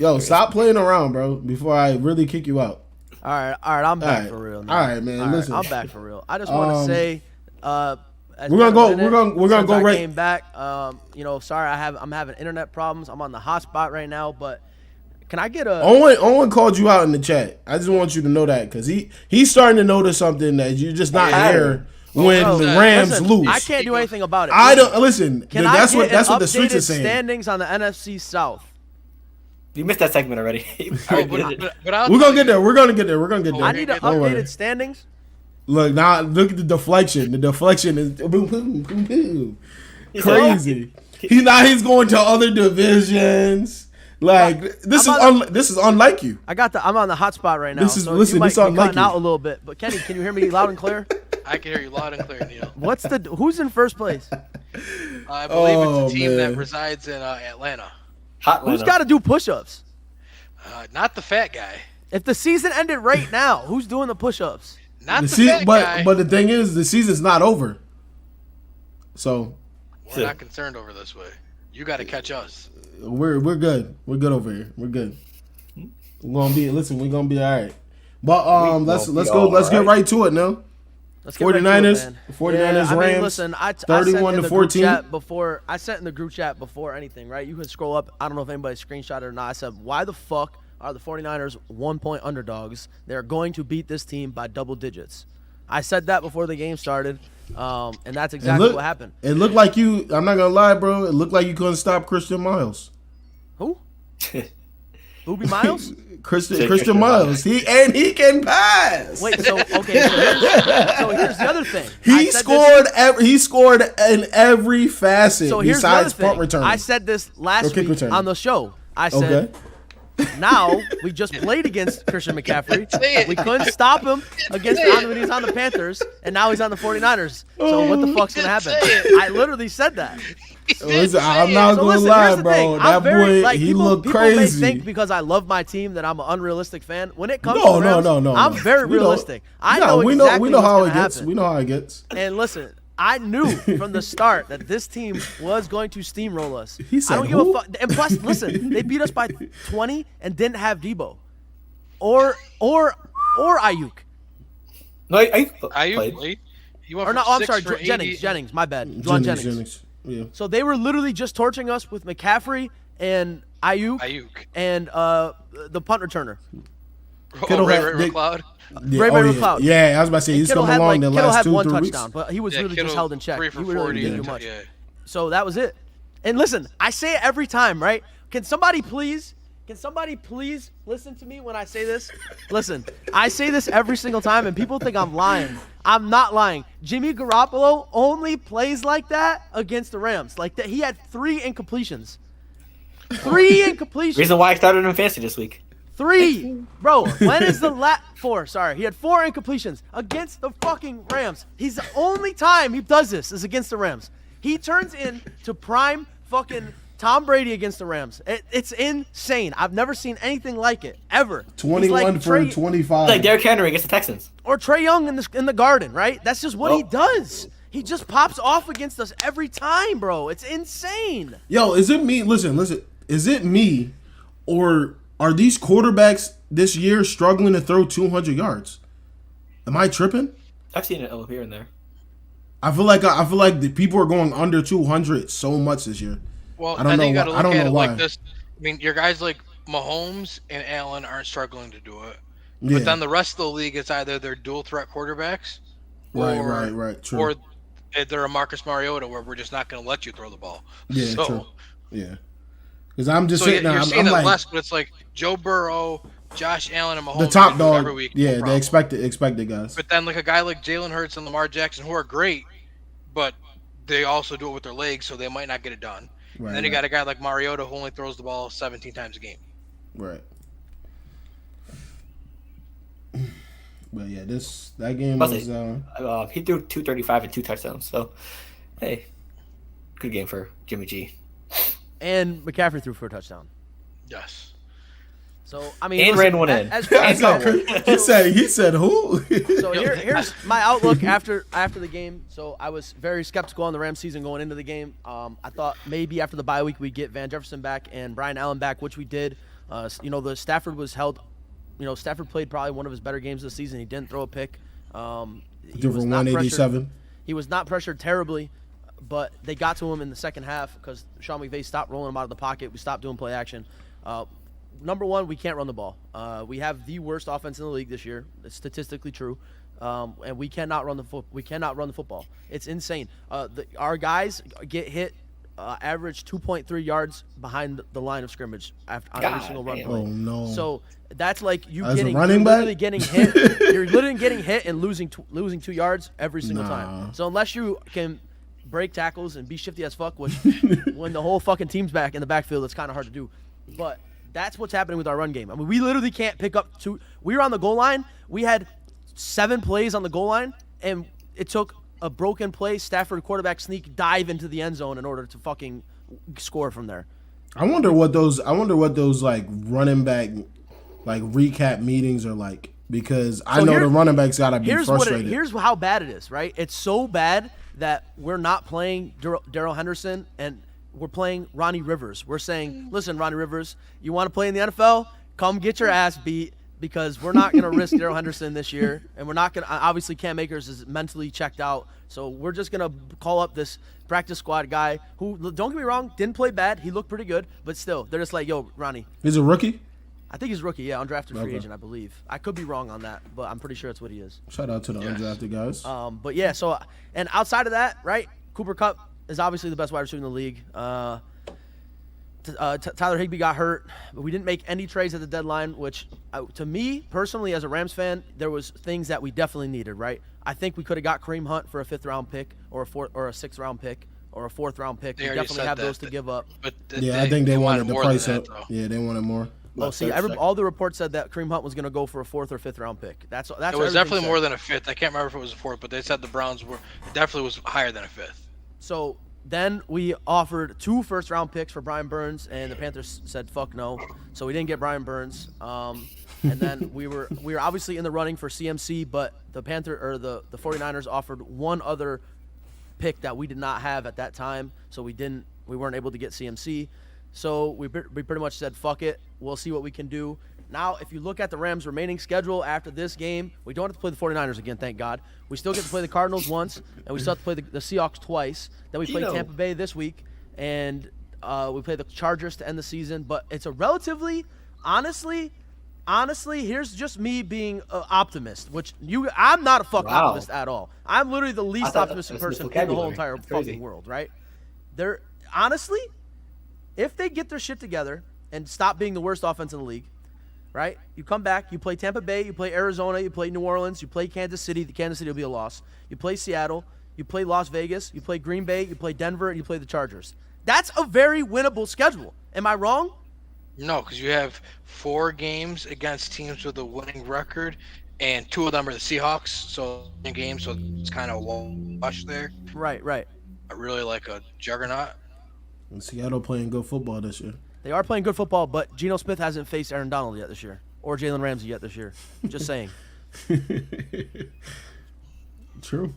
Speaker 1: Yo, stop playing around, bro, before I really kick you out.
Speaker 4: All right, I'm back for real now.
Speaker 1: All right, man. Listen,
Speaker 4: I'm back for real. I just want to say,
Speaker 1: we're gonna go right.
Speaker 4: Came back. Sorry, I'm having internet problems. I'm on the hotspot right now, but can I get a?
Speaker 1: Owen called you out in the chat. I just want you to know that because he's starting to notice something that you're just not here when
Speaker 4: Bro,
Speaker 1: the Rams
Speaker 4: listen,
Speaker 1: lose.
Speaker 4: I can't do anything about it.
Speaker 1: I don't listen.
Speaker 4: Can
Speaker 1: That's
Speaker 4: I
Speaker 1: what
Speaker 4: get
Speaker 1: the streets
Speaker 4: updated
Speaker 1: are saying.
Speaker 4: standings on the NFC South?
Speaker 2: You missed that segment already.
Speaker 3: But I'll
Speaker 1: We're
Speaker 3: tell
Speaker 1: gonna get
Speaker 3: you-
Speaker 1: there. We're gonna get there. We're gonna get there.
Speaker 4: I need the
Speaker 1: Don't worry.
Speaker 4: updated standings.
Speaker 1: Look now. Look at the deflection. The deflection is boom, boom, boom, boom. Crazy. He's going to other divisions. Like this is unlike you.
Speaker 4: I'm on the hotspot right now.
Speaker 1: This is-
Speaker 4: so
Speaker 1: listen,
Speaker 4: you might
Speaker 1: this
Speaker 4: be
Speaker 1: unlike
Speaker 4: cutting
Speaker 1: you.
Speaker 4: out a little bit. But Kenny, can you hear me loud and clear?
Speaker 3: I can hear you loud and clear, Neil.
Speaker 4: Who's in first place?
Speaker 3: I believe
Speaker 1: Oh,
Speaker 3: it's a team
Speaker 1: man.
Speaker 3: that resides in Atlanta.
Speaker 2: Hot
Speaker 4: Who's got to do push-ups?
Speaker 3: Not the fat guy.
Speaker 4: If the season ended right now, who's doing the push-ups?
Speaker 3: Not the fat guy.
Speaker 1: But the thing is, the season's not over. So
Speaker 3: We're not concerned over this way. You got to catch us.
Speaker 1: we're good. We're good over here. We're good. We're gonna be all right. But let's get right to it now.
Speaker 4: Let's get right to it,
Speaker 1: 49ers,
Speaker 4: man.
Speaker 1: 49ers,
Speaker 4: I mean,
Speaker 1: Rams,
Speaker 4: listen, I
Speaker 1: 31 to 14.
Speaker 4: I sent in the group chat before anything, right? You can scroll up. I don't know if anybody screenshot it or not. I said, why the fuck are the 49ers 1-point underdogs? They're going to beat this team by double digits. I said that before the game started, and that's exactly what happened.
Speaker 1: It looked like you. I'm not gonna lie, bro. It looked like you couldn't stop Christian Miles.
Speaker 4: Who? Boobie Miles?
Speaker 1: Christian Miles. He can pass.
Speaker 4: Wait, so here's the other thing.
Speaker 1: He scored in every facet besides punt return.
Speaker 4: I said this last week
Speaker 1: return.
Speaker 4: on the show. I said, now we just played against Christian McCaffrey. We couldn't stop him against when he's on the Panthers, and now he's on the 49ers. So what the fuck's gonna happen? I literally said that.
Speaker 1: Listen, I'm not gonna lie, bro. That boy, he looked crazy.
Speaker 4: People may think because I love my team that I'm an unrealistic fan. When it comes
Speaker 1: No,
Speaker 4: to the Rams,
Speaker 1: no.
Speaker 4: I'm very realistic.
Speaker 1: We know how it gets. We know how it gets.
Speaker 4: And listen, I knew from the start that this team was going to steamroll us.
Speaker 1: He said,
Speaker 4: I don't give a fuck. And plus, listen, they beat us by 20 and didn't have Debo or Ayuk.
Speaker 2: No,
Speaker 3: Ayuk played.
Speaker 4: I'm sorry, Jennings. My bad, Jennings.
Speaker 1: Yeah.
Speaker 4: So they were literally just torching us with McCaffrey and Ayuk. And the punt returner.
Speaker 3: Ray McLeod.
Speaker 4: Ray McLeod.
Speaker 1: Yeah, I was about to say he's come along the last 2-3 weeks.
Speaker 4: Kittle had one touchdown, but he was really just held in check.
Speaker 3: 3 for
Speaker 4: He really
Speaker 3: 40,
Speaker 4: didn't do much.
Speaker 3: Yeah.
Speaker 4: So that was it. And listen, I say it every time, right? Can somebody please listen to me when I say this? Listen, I say this every single time, and people think I'm lying. I'm not lying. Jimmy Garoppolo only plays like that against the Rams. Like that, he had 3 incompletions. 3 incompletions.
Speaker 2: Reason why I started in fantasy this week.
Speaker 4: 3, bro. When is the 4? Sorry, he had 4 incompletions against the fucking Rams. He's the only time he does this is against the Rams. He turns into prime fucking Tom Brady against the Rams. It's insane. I've never seen anything like it ever.
Speaker 1: 21 for 25.
Speaker 2: Like Derrick Henry against the Texans.
Speaker 4: Or Trae Young in the Garden, right? That's just what he does. He just pops off against us every time, bro. It's insane.
Speaker 1: Yo, is it me? Listen. Is it me, or are these quarterbacks this year struggling to throw 200 yards? Am I tripping?
Speaker 2: I've seen it here and there.
Speaker 1: I feel like the people are going under 200 so much this year.
Speaker 3: Well,
Speaker 1: I don't know why.
Speaker 3: Like this. I mean, your guys like Mahomes and Allen aren't struggling to do it.
Speaker 1: Yeah.
Speaker 3: But then the rest of the league, it's either they're dual threat quarterbacks,
Speaker 1: right, true.
Speaker 3: or they're a Marcus Mariota where we're just not going to let you throw the ball.
Speaker 1: Yeah,
Speaker 3: so,
Speaker 1: true. Yeah. Because I'm just
Speaker 3: so
Speaker 1: sitting there.
Speaker 3: you're
Speaker 1: I'm
Speaker 3: seeing it
Speaker 1: like
Speaker 3: less, but it's like Joe Burrow, Josh Allen, and Mahomes.
Speaker 1: the top dog.
Speaker 3: every week.
Speaker 1: Yeah,
Speaker 3: no
Speaker 1: they
Speaker 3: problem.
Speaker 1: expected guys.
Speaker 3: But then like a guy like Jalen Hurts and Lamar Jackson, who are great, but they also do it with their legs, so they might not get it done.
Speaker 1: Right,
Speaker 3: and then you got a guy like Mariota who only throws the ball 17 times a game.
Speaker 1: Right. But yeah, that game was.
Speaker 2: He threw 235 and 2 touchdowns. So, hey, good game for Jimmy G.
Speaker 4: And McCaffrey threw for a touchdown.
Speaker 3: Yes.
Speaker 4: So I mean,
Speaker 2: and ran one in.
Speaker 1: He said who?
Speaker 4: So here's my outlook after the game. So I was very skeptical on the Rams season going into the game. I thought maybe after the bye week we'd get Van Jefferson back and Brian Allen back, which we did. The Stafford was held. Stafford played probably one of his better games this season. He didn't throw a pick. He was
Speaker 1: 187.
Speaker 4: He was not pressured terribly, but they got to him in the second half because Sean McVay stopped rolling him out of the pocket. We stopped doing play action. number one, we can't run the ball. We have the worst offense in the league this year. It's statistically true. And we cannot run the football. It's insane. Our guys get hit average 2.3 yards behind the line of scrimmage on every single run play.
Speaker 1: Oh no!
Speaker 4: So that's like you
Speaker 1: As
Speaker 4: getting
Speaker 1: a running
Speaker 4: literally
Speaker 1: back?
Speaker 4: getting hit. You're literally getting hit and losing 2 yards every single time. So unless you can break tackles and be shifty as fuck, which when the whole fucking team's back in the backfield, it's kind of hard to do. But that's what's happening with our run game. I mean, we literally can't pick up two. We were on the goal line. We had 7 plays on the goal line, and it took a broken play, Stafford quarterback sneak, dive into the end zone in order to fucking score from there.
Speaker 1: I wonder what those like running back like recap meetings are like, because I know the running backs gotta be frustrated.
Speaker 4: Here's how bad it is, right? It's so bad that we're not playing Darrell Henderson and we're playing Ronnie Rivers. We're saying, listen, Ronnie Rivers, you want to play in the NFL? Come get your ass beat. Because we're not going to risk Darrell Henderson this year, and we're not going to – obviously Cam Akers is mentally checked out, so we're just going to call up this practice squad guy who, don't get me wrong, didn't play bad. He looked pretty good, but still, they're just like, yo, Ronnie.
Speaker 1: He's a rookie?
Speaker 4: I think he's a rookie, yeah, undrafted free agent, I believe. I could be wrong on that, but I'm pretty sure that's what he is.
Speaker 1: Shout out to the undrafted guys.
Speaker 4: But, yeah, so – and outside of that, right, Cooper Kupp is obviously the best wide receiver in the league. Tyler Higbee got hurt, but we didn't make any trades at the deadline, which to me personally as a Rams fan, there was things that we definitely needed, right? I think we could have got Kareem Hunt for a 5th round pick or a 6th round pick or a 4th round pick. We definitely have those to give up.
Speaker 3: But
Speaker 1: I think they wanted the price up.
Speaker 3: Yeah,
Speaker 1: they wanted more.
Speaker 4: Oh, see, all the reports said that Kareem Hunt was going to go for a 4th or 5th round pick. That's
Speaker 3: it was definitely more than a 5th. I can't remember if it was a 4th, but they said the Browns it definitely was higher than a 5th.
Speaker 4: So then we offered 2 first-round picks for Brian Burns, and the Panthers said fuck no. So we didn't get Brian Burns. And then we were obviously in the running for CMC, but the 49ers offered one other pick that we did not have at that time. So we weren't able to get CMC. So we pretty much said fuck it. We'll see what we can do. Now, if you look at the Rams' remaining schedule after this game, we don't have to play the 49ers again, thank God. We still get to play the Cardinals once, and we still have to play the Seahawks twice. Then we play Tampa Bay this week, and we play the Chargers to end the season. But it's a relatively, honestly, here's just me being an optimist, which I'm not a fucking optimist at all. I'm literally the least optimistic person in the whole entire fucking world, right? Honestly, if they get their shit together and stop being the worst offense in the league, right? You come back, you play Tampa Bay, you play Arizona, you play New Orleans, you play Kansas City. The Kansas City will be a loss. You play Seattle, you play Las Vegas, you play Green Bay, you play Denver, and you play the Chargers. That's a very winnable schedule. Am I wrong?
Speaker 3: No, because you have 4 games against teams with a winning record, and 2 of them are the Seahawks, so games, so it's kind of a wash there.
Speaker 4: Right.
Speaker 3: Really like a juggernaut.
Speaker 1: And Seattle playing good football this year.
Speaker 4: They are playing good football, but Geno Smith hasn't faced Aaron Donald yet this year, or Jalen Ramsey yet this year. Just saying.
Speaker 1: True,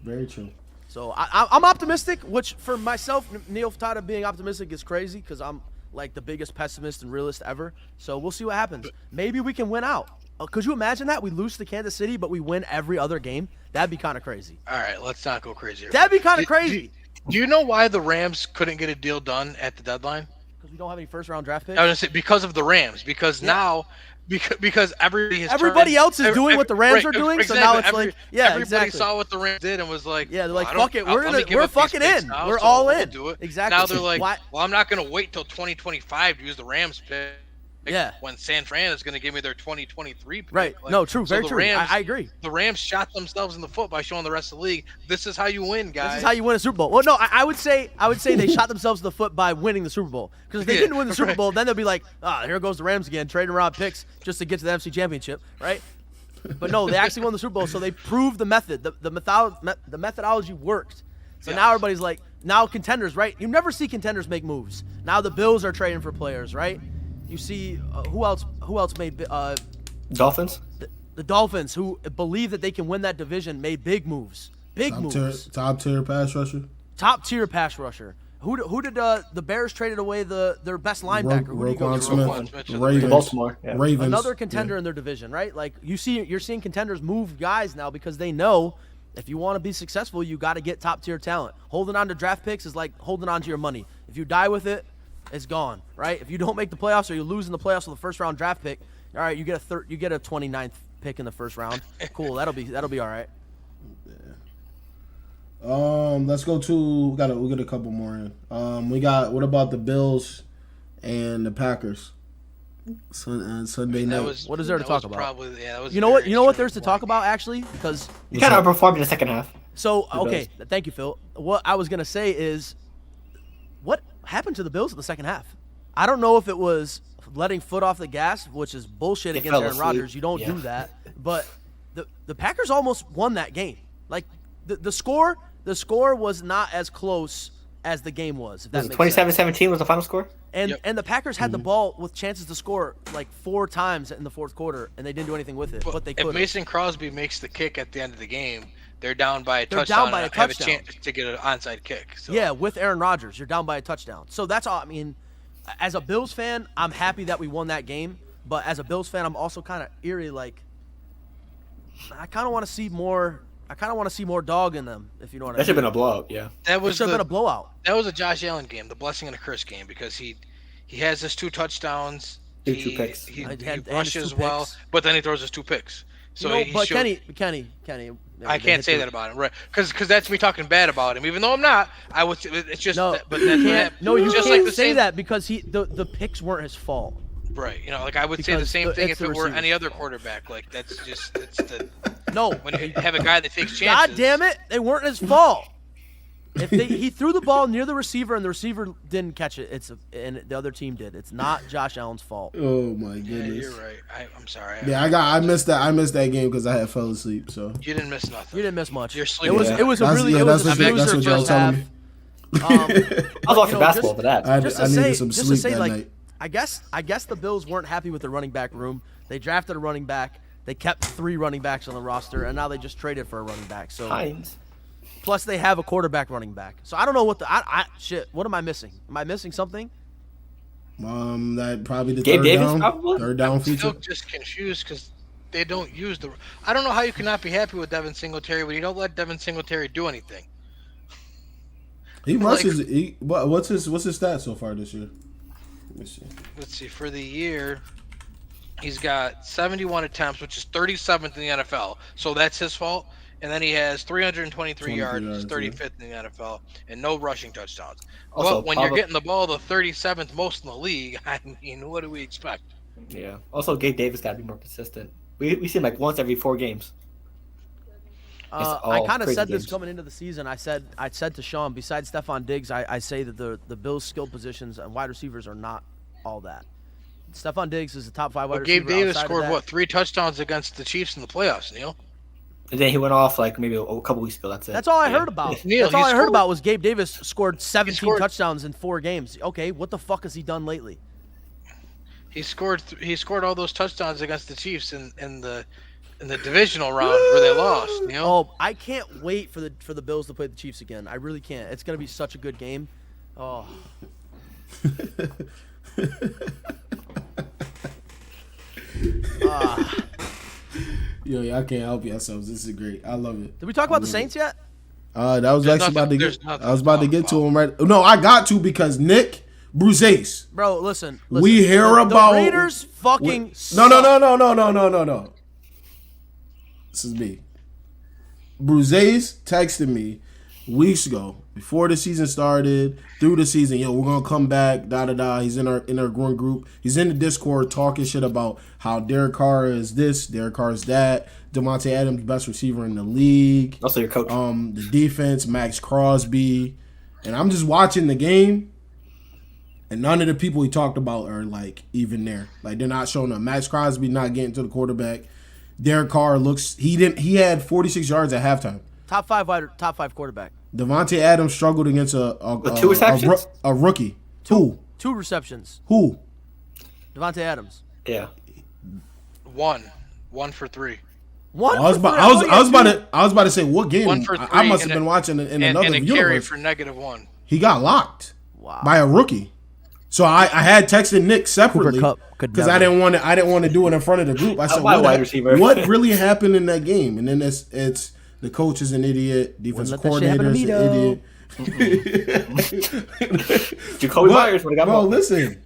Speaker 1: very true.
Speaker 4: So I'm optimistic, which for myself, Neil Furtado being optimistic is crazy because I'm like the biggest pessimist and realist ever. So we'll see what happens. Maybe we can win out. Could you imagine that? We lose to Kansas City, but we win every other game? That'd be kind of crazy.
Speaker 3: All right, let's not go crazy.
Speaker 4: That'd be kind of crazy.
Speaker 3: Do you know why the Rams couldn't get a deal done at the deadline?
Speaker 4: Because we don't have any first-round draft picks?
Speaker 3: I was going to say because of the Rams. Because now because
Speaker 4: everybody else is doing what the Rams are doing, exactly. So now it's
Speaker 3: everybody saw what the Rams did and was like,
Speaker 4: they're like, fuck it, we're fucking in. We're all in.
Speaker 3: Do it.
Speaker 4: Exactly.
Speaker 3: Now they're like, well, I'm not going to wait till 2025 to use the Rams pick.
Speaker 4: Yeah.
Speaker 3: When San Fran is going to give me their 2023 pick.
Speaker 4: Right.
Speaker 3: Like,
Speaker 4: no, true.
Speaker 3: So
Speaker 4: very true. I agree.
Speaker 3: The Rams shot themselves in the foot by showing the rest of the league, this is how you win, guys.
Speaker 4: This is how you win a Super Bowl. Well, no, I would say they shot themselves in the foot by winning the Super Bowl. Because if they didn't win the Super Bowl, then they'll be like, here goes the Rams again, trading around picks just to get to the NFC Championship, right? But no, they actually won the Super Bowl, so they proved the method. The methodology worked. So now everybody's like, now contenders, right? You never see contenders make moves. Now the Bills are trading for players, right? You see who else made
Speaker 2: Dolphins?
Speaker 4: The Dolphins, who believe that they can win that division, made big moves.
Speaker 1: Top tier pass rusher.
Speaker 4: Top tier pass rusher. Who did the Bears traded away their best linebacker? Who did he go to?
Speaker 1: Smith, Ravens.
Speaker 2: Baltimore. Yeah.
Speaker 1: Ravens.
Speaker 4: Another contender in their division, right? Like you're seeing contenders move guys now because they know if you want to be successful, you got to get top tier talent. Holding on to draft picks is like holding on to your money. If you die with it, is gone, right? If you don't make the playoffs or you lose in the playoffs with a first round draft pick, all right, you get a 29th pick in the first round. Cool, that'll be all right.
Speaker 1: Let's go to we got a couple more in. What about the Bills and the Packers? Sunday night.
Speaker 4: What is there to talk about?
Speaker 3: Probably, yeah, that was
Speaker 4: you know what there's to talk about actually, because
Speaker 2: you kind of outperformed in the second half.
Speaker 4: So okay, thank you, Phil. What I was gonna say is, what happened to the Bills in the second half? I don't know if it was letting foot off the gas, which is bullshit
Speaker 2: They
Speaker 4: against
Speaker 2: fell
Speaker 4: Aaron
Speaker 2: asleep.
Speaker 4: Rodgers. You don't do that. But the Packers almost won that game. Like the score was not as close as the game was. If that makes sense.
Speaker 2: 27-17 was the final score.
Speaker 4: And the Packers had the ball with chances to score like 4 times in the fourth quarter, and they didn't do anything with it. But they could.
Speaker 3: If Mason Crosby makes the kick at the end of the game, they're down by a
Speaker 4: They're
Speaker 3: touchdown.
Speaker 4: down by a
Speaker 3: and have a
Speaker 4: touchdown.
Speaker 3: chance to get an onside kick. So.
Speaker 4: Yeah, with Aaron Rodgers, you're down by a touchdown. So that's all. I mean, as a Bills fan, I'm happy that we won that game. But as a Bills fan, I'm also kind of eerie. Like, I kind of want to see more. I kind of want to see more dog in them, if you know what I mean.
Speaker 2: That should have been a blowout. Yeah.
Speaker 3: That
Speaker 4: It should have been a blowout.
Speaker 3: That was a Josh Allen game, the blessing and a curse game, because he has his 2 touchdowns.
Speaker 2: Two picks.
Speaker 3: He
Speaker 4: And his
Speaker 3: rushes
Speaker 4: 2
Speaker 3: well,
Speaker 4: picks.
Speaker 3: but then he throws his 2 picks. So
Speaker 4: You know,
Speaker 3: he
Speaker 4: but
Speaker 3: showed,
Speaker 4: Kenny.
Speaker 3: I can't say that about him, right? Because that's me talking bad about him, even though I'm not. I would. It's just.
Speaker 4: No,
Speaker 3: But that's
Speaker 4: you can't. No, you
Speaker 3: just
Speaker 4: can't
Speaker 3: like the
Speaker 4: say
Speaker 3: same,
Speaker 4: that because the picks weren't his fault.
Speaker 3: Right. You know, like I would say the
Speaker 4: Because
Speaker 3: same thing
Speaker 4: it's
Speaker 3: if it
Speaker 4: the
Speaker 3: were
Speaker 4: receivers.
Speaker 3: any other quarterback. Like that's the
Speaker 4: No.
Speaker 3: when you have a guy that takes chances.
Speaker 4: God damn it! They weren't his fault. If he threw the ball near the receiver and the receiver didn't catch it, and the other team did. It's not Josh Allen's fault.
Speaker 1: Oh my
Speaker 3: Yeah,
Speaker 1: goodness.
Speaker 3: you're right. I'm sorry.
Speaker 1: Yeah, I missed that game because I had fell asleep. So
Speaker 3: You didn't miss nothing.
Speaker 4: You didn't miss much.
Speaker 3: You're
Speaker 4: It
Speaker 3: sleeping.
Speaker 4: was
Speaker 2: Yeah.
Speaker 4: it was a
Speaker 1: That's-
Speaker 4: really
Speaker 1: yeah,
Speaker 4: it was a
Speaker 1: that's what
Speaker 4: snoozer
Speaker 1: y'all
Speaker 4: first
Speaker 1: telling
Speaker 4: half.
Speaker 1: me.
Speaker 2: I was watching basketball for that.
Speaker 1: I
Speaker 4: Just to
Speaker 1: needed
Speaker 4: say,
Speaker 1: some
Speaker 4: just to
Speaker 1: sleep
Speaker 4: say,
Speaker 1: that
Speaker 4: like,
Speaker 1: night.
Speaker 4: I guess the Bills weren't happy with the running back room. They drafted a running back. They kept 3 running backs on the roster, and now they just traded for a running back. So
Speaker 2: Hines.
Speaker 4: plus they have a quarterback running back. So I don't know what shit. What am I missing? Am I missing something?
Speaker 1: That probably the
Speaker 2: Gabe
Speaker 1: third
Speaker 2: Davis,
Speaker 1: down,
Speaker 2: probably?
Speaker 1: third down
Speaker 3: I'm
Speaker 1: feature.
Speaker 3: still just confused because they don't use the. I don't know how you cannot be happy with Devin Singletary when you don't let Devin Singletary do anything.
Speaker 1: He rushes. What's his stats so far this year? Let me see.
Speaker 3: Let's see. For the year, he's got 71 attempts, which is 37th in the NFL. So that's his fault. And then he has 323 yards, which is 35th in the NFL, and no rushing touchdowns.
Speaker 2: Also,
Speaker 3: But when you're getting the ball the 37th most in the league, I mean, what do we expect?
Speaker 2: Yeah. Also, Gabe Davis got to be more consistent. We see him like once every 4 games.
Speaker 4: I
Speaker 2: all
Speaker 4: kind of
Speaker 2: crazy
Speaker 4: said this
Speaker 2: games.
Speaker 4: coming into the season. I said to Sean, besides Stephon Diggs, I say that the Bills' skill positions and wide receivers are not all that. Stephon Diggs is the top 5 wide
Speaker 3: But Gabe
Speaker 4: receiver.
Speaker 3: Davis
Speaker 4: Outside of
Speaker 3: scored,
Speaker 4: that-
Speaker 3: 3 touchdowns against the Chiefs in the playoffs, Neil?
Speaker 2: And then he went off like maybe a couple weeks ago. That's it.
Speaker 4: That's all I
Speaker 2: Yeah.
Speaker 4: heard about.
Speaker 3: Neil,
Speaker 4: That's all
Speaker 3: he
Speaker 4: I heard
Speaker 3: scored-
Speaker 4: about was Gabe Davis scored 17
Speaker 3: scored-
Speaker 4: touchdowns in 4 games. Okay, what the fuck has he done lately?
Speaker 3: He scored all those touchdowns against the Chiefs in the divisional round where they lost. You know?
Speaker 4: Oh, I can't wait for the Bills to play the Chiefs again. I really can't. It's gonna be such a good game. Oh,
Speaker 1: Yo, I can't help yourselves. This is great. I love it.
Speaker 4: did we talk about the Saints yet?
Speaker 1: That was
Speaker 3: There's
Speaker 1: actually about to
Speaker 3: nothing-
Speaker 1: get.
Speaker 3: there's nothing
Speaker 1: I was about to
Speaker 3: to
Speaker 1: get
Speaker 3: talk
Speaker 1: to him right. No, I got to because Nick Bruzeis.
Speaker 4: Bro, listen.
Speaker 1: We hear
Speaker 4: the
Speaker 1: about
Speaker 4: Raiders fucking
Speaker 1: No.
Speaker 4: suck.
Speaker 1: This is me. Bruzeis texted me weeks ago before the season started, through the season. Yo, we're gonna come back. Da da da. He's in our growing group. He's in the Discord talking shit about how Derek Carr is this, Derek Carr is that. Devontae Adams, best receiver in the league.
Speaker 2: Also, your coach.
Speaker 1: The defense, Max Crosby, and I'm just watching the game. And none of the people he talked about are like even there. Like they're not showing up. Max Crosby not getting to the quarterback. Derek Carr he had 46 yards at halftime.
Speaker 4: top five quarterback.
Speaker 1: Devontae Adams struggled against a
Speaker 2: 2 receptions?
Speaker 1: a rookie. Who?
Speaker 4: 2 receptions.
Speaker 1: Who?
Speaker 4: Devontae Adams.
Speaker 2: Yeah.
Speaker 3: 1 for 3.
Speaker 4: One.
Speaker 1: I was about to say what game?
Speaker 3: 1 for 3.
Speaker 1: I must have been watching in another
Speaker 3: and a carry
Speaker 1: universe.
Speaker 3: for -1.
Speaker 1: He got locked
Speaker 4: Wow.
Speaker 1: by a rookie. So I had texted Nick separately
Speaker 4: Cooper Kupp could
Speaker 1: because I
Speaker 4: never.
Speaker 1: didn't want to do it in front of the group. I said,
Speaker 2: my
Speaker 1: what,
Speaker 2: wide receiver.
Speaker 1: what really happened in that game? And then it's the coach is an idiot, defensive
Speaker 4: Wouldn't let that shit happen
Speaker 1: coordinator
Speaker 4: to
Speaker 1: is
Speaker 4: me,
Speaker 1: an
Speaker 4: though.
Speaker 1: idiot.
Speaker 2: Jacoby Myers would have got
Speaker 1: bro,
Speaker 2: more.
Speaker 1: listen,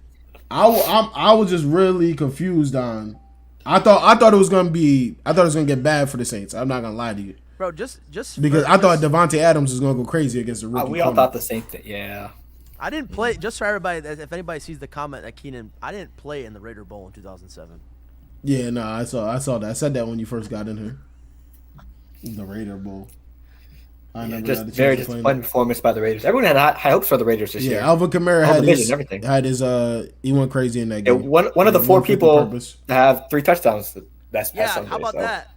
Speaker 1: I was just really confused on. I thought it was gonna get bad for the Saints. I'm not gonna lie to you,
Speaker 4: Bro, just
Speaker 1: because I thought Devontae Adams was gonna go crazy against the rookie.
Speaker 2: We all
Speaker 1: corner.
Speaker 2: thought the same thing. Yeah.
Speaker 4: I didn't play, just for everybody, if anybody sees the comment that Keenan, I didn't play in the Raider Bowl in 2007.
Speaker 1: Yeah, no, I saw that. I said that when you first got in here. The Raider Bowl. I never
Speaker 2: Just
Speaker 1: had a chance
Speaker 2: very
Speaker 1: to play in
Speaker 2: disappointing performance by the Raiders. Everyone had high hopes for the Raiders this
Speaker 1: it.
Speaker 2: year.
Speaker 1: Yeah, Alvin Kamara
Speaker 2: All
Speaker 1: had
Speaker 2: division,
Speaker 1: his
Speaker 2: everything.
Speaker 1: he went crazy in that
Speaker 2: Yeah,
Speaker 1: game.
Speaker 2: one of the
Speaker 1: He
Speaker 2: four
Speaker 1: won for
Speaker 2: people
Speaker 1: purpose.
Speaker 2: to have 3 touchdowns. That's
Speaker 4: Yeah,
Speaker 2: Sunday,
Speaker 4: how about
Speaker 2: so.
Speaker 4: that?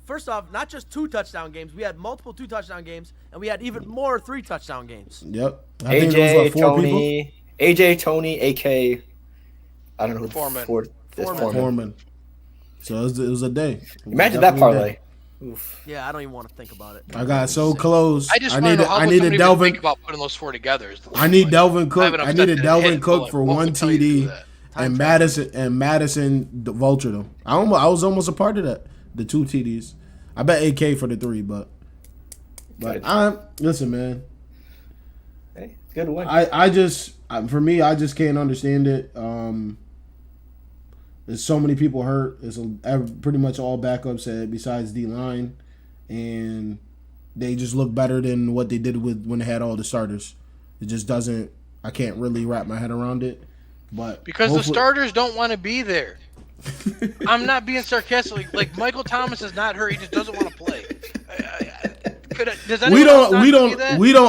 Speaker 4: First off, not just 2 touchdown games. We had multiple 2 touchdown games, and we had even more 3 touchdown games.
Speaker 1: Yep. I think
Speaker 2: AJ,
Speaker 1: it was, 4 people.
Speaker 2: Tony, AJ, Tony, AK. I don't know who the
Speaker 3: Foreman.
Speaker 2: fourth is.
Speaker 4: Foreman.
Speaker 1: Foreman. So it was a day.
Speaker 2: Imagine that
Speaker 1: Definitely a
Speaker 2: parlay.
Speaker 1: day.
Speaker 2: Oof.
Speaker 4: Yeah, I don't even want to think about it.
Speaker 1: I got so close.
Speaker 3: I just want to know how
Speaker 1: I
Speaker 3: would
Speaker 1: needed
Speaker 3: somebody even
Speaker 1: Delvin.
Speaker 3: think about putting those 4 together.
Speaker 1: I need Delvin
Speaker 3: I
Speaker 1: Cook.
Speaker 3: haven't
Speaker 1: I
Speaker 3: upset
Speaker 1: needed
Speaker 3: that
Speaker 1: Delvin
Speaker 3: hit,
Speaker 1: Cook
Speaker 3: but
Speaker 1: for
Speaker 3: what
Speaker 1: one
Speaker 3: would tell you to do
Speaker 1: TD,
Speaker 3: that?
Speaker 1: and Madison vultured him. I was almost a part of that. The 2 TDs. I bet AK for the 3, but listen, man.
Speaker 2: Hey, it's good to win.
Speaker 1: For me, I just can't understand it. There's so many people hurt. It's pretty much all backups besides D line, and they just look better than what they did when they had all the starters. It just doesn't. I can't really wrap my head around it. But
Speaker 3: Because the starters don't want to be there. I'm not being sarcastic. Like Michael Thomas is not hurt. He just doesn't want to play. Does
Speaker 1: we don't.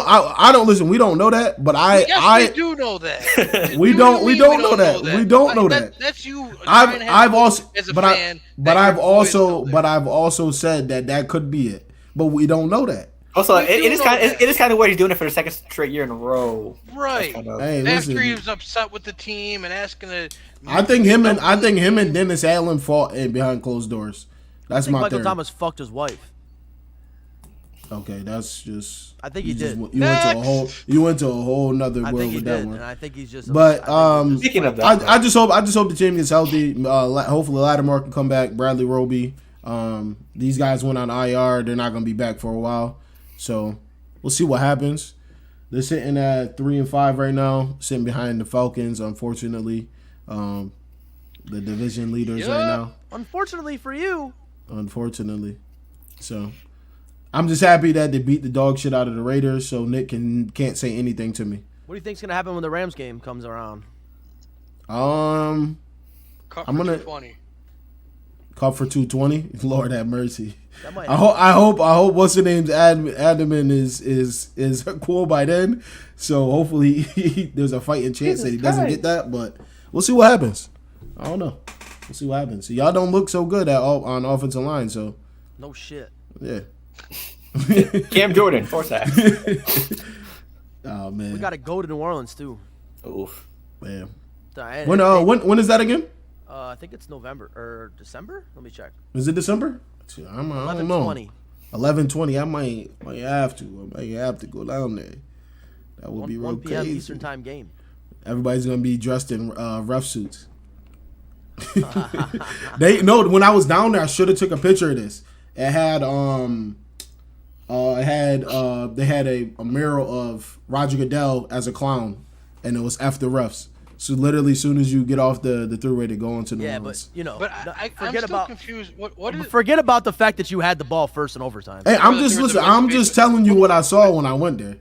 Speaker 1: I don't listen. We don't know that, but
Speaker 3: we do know that.
Speaker 1: We don't know that. We don't know that.
Speaker 3: That's you.
Speaker 1: I've also,
Speaker 3: as a
Speaker 1: but
Speaker 3: fan,
Speaker 1: I've also said that could be it, but we don't know that.
Speaker 2: Also,
Speaker 3: We do
Speaker 2: it is kind of weird he's doing it for the second straight year in a row.
Speaker 3: Right.
Speaker 1: Hey,
Speaker 3: After
Speaker 1: listen.
Speaker 3: he was upset with the team and asking to.
Speaker 1: I think him and Dennis Allen fought behind closed doors. That's my
Speaker 4: Michael
Speaker 1: theory.
Speaker 4: Thomas fucked his wife.
Speaker 1: Okay, that's just.
Speaker 4: I think he did.
Speaker 1: You went to a whole nother
Speaker 4: I
Speaker 1: world
Speaker 4: think he
Speaker 1: with that
Speaker 4: did,
Speaker 1: one.
Speaker 4: and I think he's just.
Speaker 1: But
Speaker 2: Speaking of that,
Speaker 1: I just hope the team gets healthy. Hopefully Lattimore can come back. Bradley Roby. These guys went on IR. They're not going to be back for a while. So we'll see what happens. They're sitting at 3-5 right now, sitting behind the Falcons. Unfortunately, the division leaders right now.
Speaker 4: Unfortunately for you.
Speaker 1: Unfortunately, so I'm just happy that they beat the dog shit out of the Raiders. So Nick can't say anything to me.
Speaker 4: What do you think's gonna happen when the Rams game comes around?
Speaker 1: I'm gonna
Speaker 3: 220.
Speaker 1: Cup for 220. Lord have mercy.
Speaker 4: That might
Speaker 1: I hope what's the name's Adamman is cool by then. So hopefully there's a fighting chance that he doesn't get that, but we'll see what happens. I don't know. We'll see what happens. So y'all don't look so good on offensive line, so
Speaker 4: No shit.
Speaker 1: yeah.
Speaker 2: Cam Jordan, 4 sacks.
Speaker 1: Oh man.
Speaker 4: We gotta go to New Orleans too.
Speaker 2: Oof.
Speaker 1: Man.
Speaker 4: Sorry,
Speaker 1: When is that again?
Speaker 4: I think it's November or December. Let me check.
Speaker 1: Is it December? I don't know.
Speaker 4: 11/20.
Speaker 1: 11/20. I might have to go down there. That would be real
Speaker 4: 1 p.m.
Speaker 1: crazy.
Speaker 4: Eastern time game.
Speaker 1: Everybody's gonna be dressed in ref suits. When I was down there, I should have took a picture of this. It had they had a mural of Roger Goodell as a clown, and it was after refs. So literally, as soon as you get off the throughway to go into New Orleans.
Speaker 3: But I'm still confused. What is?
Speaker 4: Forget about the fact that you had the ball first in overtime.
Speaker 1: Hey, I'm just telling you what I saw when I went there.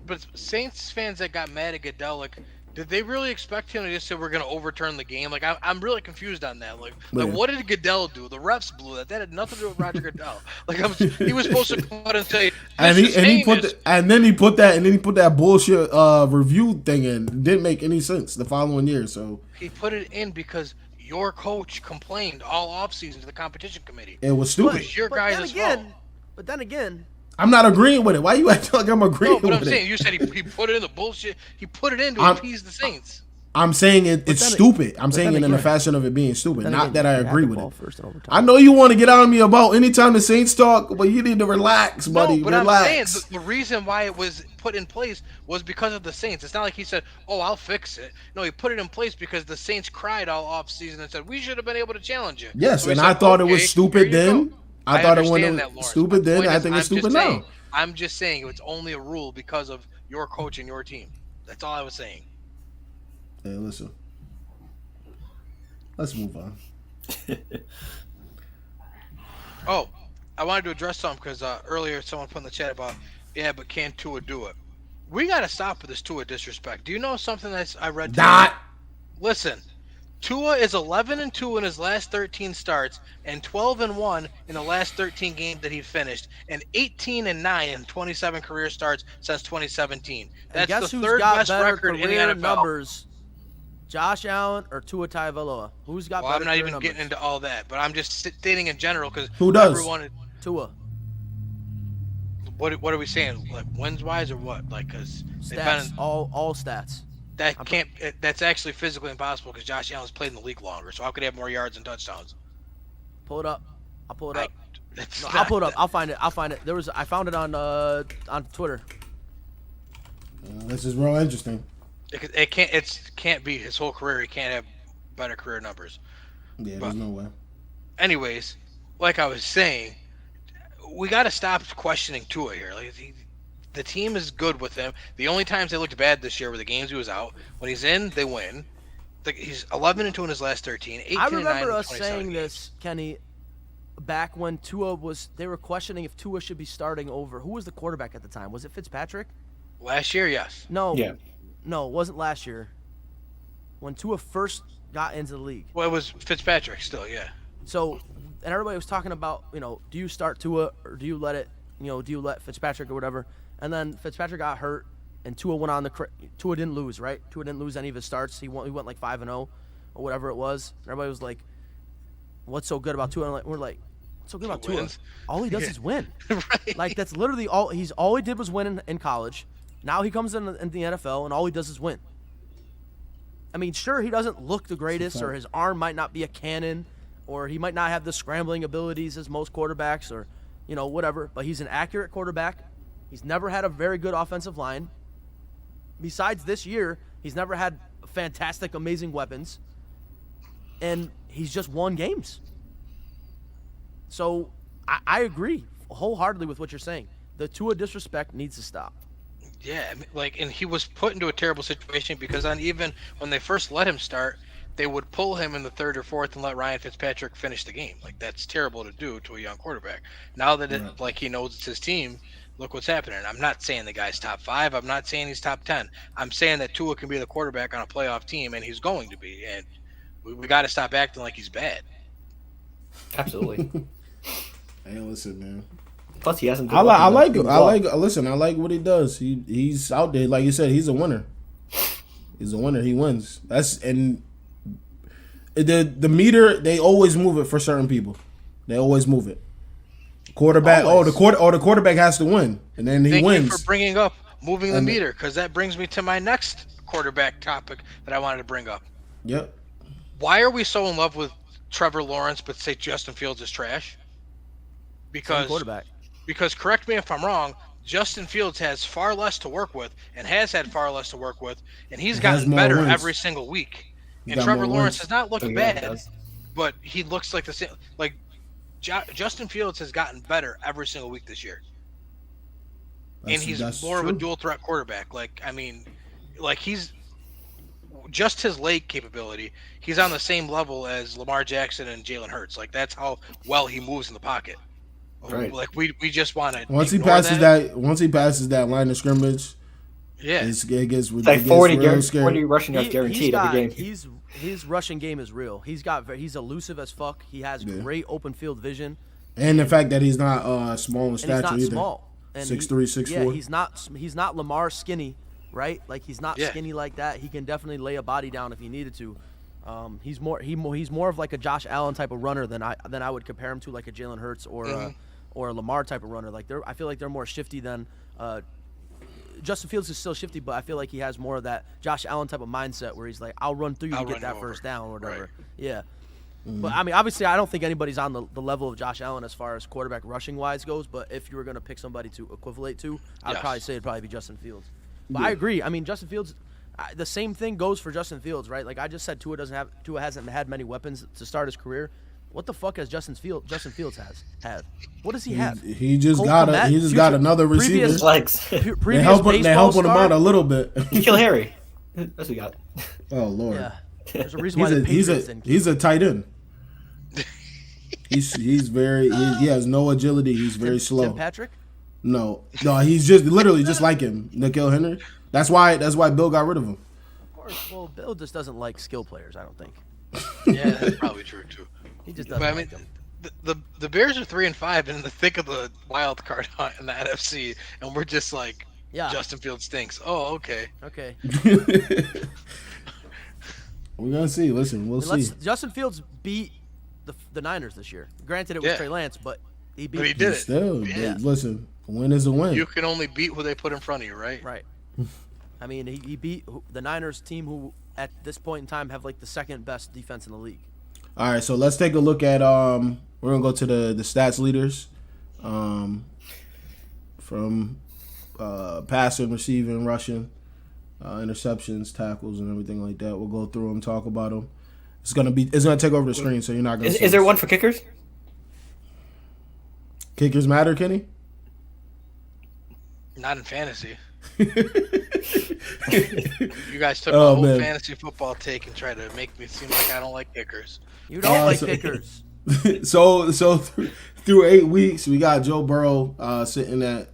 Speaker 3: But Saints fans that got mad at Goodell, like, did they really expect him to just say we're going to overturn the game? Like, I'm really confused on that. Like, what did Goodell do? The refs blew that. That had nothing to do with Roger Goodell. Like, he was supposed to come out and say, then he put that bullshit review thing in. It didn't make any sense the following year. So he put it in because your coach complained all offseason to the competition committee.
Speaker 1: It was stupid.
Speaker 3: It was your guys' fault.
Speaker 4: But then again,
Speaker 1: I'm not agreeing with it. Why you acting like I'm agreeing with it?
Speaker 3: No, but I'm saying, you said he put it in the bullshit. He put it in to appease the Saints.
Speaker 1: I'm saying it's stupid. I'm saying it in the fashion of it being stupid. Not that I agree with it. I know you want to get on me about anytime the Saints talk, but you need to relax, buddy.
Speaker 3: No, but
Speaker 1: relax.
Speaker 3: I'm saying the reason why it was put in place was because of the Saints. It's not like he said, "Oh, I'll fix it." No, he put it in place because the Saints cried all offseason and said, "We should have been able to challenge you."
Speaker 1: Yes,
Speaker 3: so
Speaker 1: and
Speaker 3: said,
Speaker 1: I thought it was stupid then. I thought it was stupid then. I think it's stupid now.
Speaker 3: I'm just saying it's only a rule because of your coach and your team. That's all I was saying.
Speaker 1: Hey, listen. Let's move on.
Speaker 3: Oh, I wanted to address something because earlier someone put in the chat about, yeah, but can Tua do it? We got to stop with this Tua disrespect. Do you know something I read today?
Speaker 1: Not.
Speaker 3: Listen, Tua is 11-2 in his last 13 starts and 12-1 in the last 13 games that he finished, and 18-9 in 27 career starts since 2017. That's
Speaker 4: guess
Speaker 3: the
Speaker 4: who's
Speaker 3: third
Speaker 4: got
Speaker 3: best
Speaker 4: better
Speaker 3: record in the
Speaker 4: career
Speaker 3: NFL.
Speaker 4: numbers? Josh Allen or Tua Tagovailoa? Who's got
Speaker 3: Well,
Speaker 4: better
Speaker 3: I'm not
Speaker 4: career
Speaker 3: even
Speaker 4: numbers?
Speaker 3: getting into all that, but I'm just stating in general because
Speaker 1: Who does?
Speaker 3: everyone.
Speaker 4: Tua.
Speaker 3: What are we saying? Like wins wise or what? Like because
Speaker 4: Stats. All stats.
Speaker 3: That's actually physically impossible because Josh Allen's played in the league longer. So how could he have more yards and touchdowns?
Speaker 4: Pull it up. I'll pull it up.
Speaker 3: That's
Speaker 4: No,
Speaker 3: not-
Speaker 4: I'll pull it up. I'll find it. I found it on Twitter.
Speaker 1: This is real interesting.
Speaker 3: It can't be his whole career. He can't have better career numbers.
Speaker 1: Yeah,
Speaker 3: But-
Speaker 1: there's no way.
Speaker 3: Anyways, like I was saying, we got to stop questioning Tua here. Like the team is good with him. The only times they looked bad this year were the games he was out. When he's in, they win. He's 11-2 in his last 13. 18-9
Speaker 4: I remember
Speaker 3: in
Speaker 4: us
Speaker 3: 27
Speaker 4: saying
Speaker 3: games.
Speaker 4: this, Kenny, back when they were questioning if Tua should be starting over. Who was the quarterback at the time? Was it Fitzpatrick?
Speaker 3: Last year, yes.
Speaker 4: No.
Speaker 2: Yeah.
Speaker 4: No, it wasn't last year. When Tua first got into the league.
Speaker 3: Well, it was Fitzpatrick still, yeah.
Speaker 4: So, and everybody was talking about, do you start Tua or do you let Fitzpatrick or whatever? And then Fitzpatrick got hurt, and Tua went on Tua didn't lose, right? Tua didn't lose any of his starts. He went like 5-0 or whatever it was. And everybody was like, "What's so good about Tua?" And we're like, "What's so good about Tua?
Speaker 3: Wins.
Speaker 4: All he does is win."
Speaker 3: Right.
Speaker 4: Like that's literally all he did was win in college. Now he comes in the NFL, and all he does is win. I mean, sure, he doesn't look the greatest, or his arm might not be a cannon, or he might not have the scrambling abilities as most quarterbacks, or whatever. But he's an accurate quarterback. He's never had a very good offensive line. Besides this year, he's never had fantastic, amazing weapons. And he's just won games. So I agree wholeheartedly with what you're saying. The Tua disrespect needs to stop.
Speaker 3: Yeah, I mean, and he was put into a terrible situation because even when they first let him start, they would pull him in the third or fourth and let Ryan Fitzpatrick finish the game. Like that's terrible to do to a young quarterback. Now that he knows it's his team, look what's happening. I'm not saying the guy's top 5. I'm not saying he's top 10. I'm saying that Tua can be the quarterback on a playoff team, and he's going to be. And we got to stop acting like he's bad.
Speaker 2: Absolutely.
Speaker 1: Hey, listen, man.
Speaker 2: Plus, he hasn't.
Speaker 1: I like what he does. He's out there, like you said. He's a winner. He's a winner. He wins. The meter. They always move it for certain people. They always move it. Quarterback.
Speaker 3: Always.
Speaker 1: The quarterback has to win, and then he wins.
Speaker 3: Thank you for bringing up moving the meter, because that brings me to my next quarterback topic that I wanted to bring up.
Speaker 1: Yep.
Speaker 3: Why are we so in love with Trevor Lawrence, but say Justin Fields is trash?
Speaker 4: Same quarterback.
Speaker 3: Because correct me if I'm wrong, Justin Fields has far less to work with and has had far less to work with, and he's gotten better
Speaker 1: wins.
Speaker 3: every single week. And
Speaker 1: got
Speaker 3: Trevor
Speaker 1: more
Speaker 3: Lawrence
Speaker 1: wins.
Speaker 3: has not looked
Speaker 2: he
Speaker 3: bad,
Speaker 2: does.
Speaker 3: but he looks like the same. Like Justin Fields has gotten better every single week this year, and he's more of a dual threat quarterback. He's just his leg capability. He's on the same level as Lamar Jackson and Jalen Hurts. Like that's how well he moves in the pocket.
Speaker 2: Right.
Speaker 3: Like we just want to
Speaker 1: Once he passes that line of scrimmage,
Speaker 3: yeah,
Speaker 1: it gets
Speaker 2: It's like 40 rushing yards guaranteed every game.
Speaker 4: His rushing game is real. He's elusive as fuck. He has great open field vision.
Speaker 1: And the fact that he's not small in stature
Speaker 4: And he's not
Speaker 1: either.
Speaker 4: small. And
Speaker 1: 6'3", 6'4".
Speaker 4: Yeah, he's not Lamar skinny, right? Like he's not
Speaker 3: Yeah.
Speaker 4: skinny like that. He can definitely lay a body down if he needed to. He's more of like a Josh Allen type of runner than I would compare him to, like a Jalen Hurts or a Lamar type of runner. Like I feel like they're more shifty than Justin Fields is still shifty, but I feel like he has more of that Josh Allen type of mindset where he's like, I'll run through you to get that first down or whatever.
Speaker 3: Right.
Speaker 4: Yeah. But I mean, obviously, I don't think anybody's on the level of Josh Allen as far as quarterback rushing wise goes. But if you were going to pick somebody to equivalate to, I'd probably say it'd probably be Justin Fields. But I agree. I mean, Justin Fields, the same thing goes for Justin Fields, right? Like I just said, Tua hasn't had many weapons to start his career. What the fuck has Justin Fields have? What does he have?
Speaker 1: He just
Speaker 4: Cole
Speaker 1: got
Speaker 4: Kmet,
Speaker 1: he just got another receiver.
Speaker 4: previous-
Speaker 2: Legs.
Speaker 1: They
Speaker 4: Previous
Speaker 1: helping
Speaker 4: baseball
Speaker 1: him
Speaker 4: star?
Speaker 1: out a little bit.
Speaker 2: Kill Harry. That's what we got.
Speaker 1: Oh Lord.
Speaker 4: Yeah. There's a reason why the Patriots didn't keep
Speaker 1: He's a tight end. He's very he has no agility. He's very slow.
Speaker 4: Tim Patrick?
Speaker 1: No, he's just literally just like him, N'Keal Henry. That's why Bill got rid of him.
Speaker 4: Of course. Well, Bill just doesn't like skill players, I don't think.
Speaker 3: Yeah, that's probably true too.
Speaker 4: He just doesn't
Speaker 3: But I
Speaker 4: like
Speaker 3: mean,
Speaker 4: them.
Speaker 3: the Bears are 3-5 in the thick of the wild card hunt in the NFC, and we're just like,
Speaker 4: Yeah.
Speaker 3: Justin Fields stinks. Oh, okay.
Speaker 4: Okay.
Speaker 1: We're gonna see. Listen, we'll see.
Speaker 4: Justin Fields beat the Niners this year. Granted, it was
Speaker 3: Yeah.
Speaker 4: Trey Lance, but he beat
Speaker 3: But he
Speaker 4: them.
Speaker 3: did it.
Speaker 1: Still,
Speaker 3: Yeah.
Speaker 1: listen, a win is a win.
Speaker 3: You can only beat who they put in front of you, right?
Speaker 4: Right. I mean, he beat the Niners team who, at this point in time, have like the second best defense in the league.
Speaker 1: All right, so let's take a look at we're gonna go to the stats leaders, from passing, receiving, rushing, interceptions, tackles, and everything like that. We'll go through them, talk about them. It's gonna take over the screen, so you're not gonna.
Speaker 2: Is there one for kickers?
Speaker 1: Kickers matter, Kenny?
Speaker 3: Not in fantasy. You guys took
Speaker 1: Oh,
Speaker 3: my whole
Speaker 1: man.
Speaker 3: fantasy football take and tried to make me seem like I don't like kickers.
Speaker 4: You don't like
Speaker 1: so-
Speaker 4: kickers.
Speaker 1: so through 8 weeks, we got Joe Burrow sitting at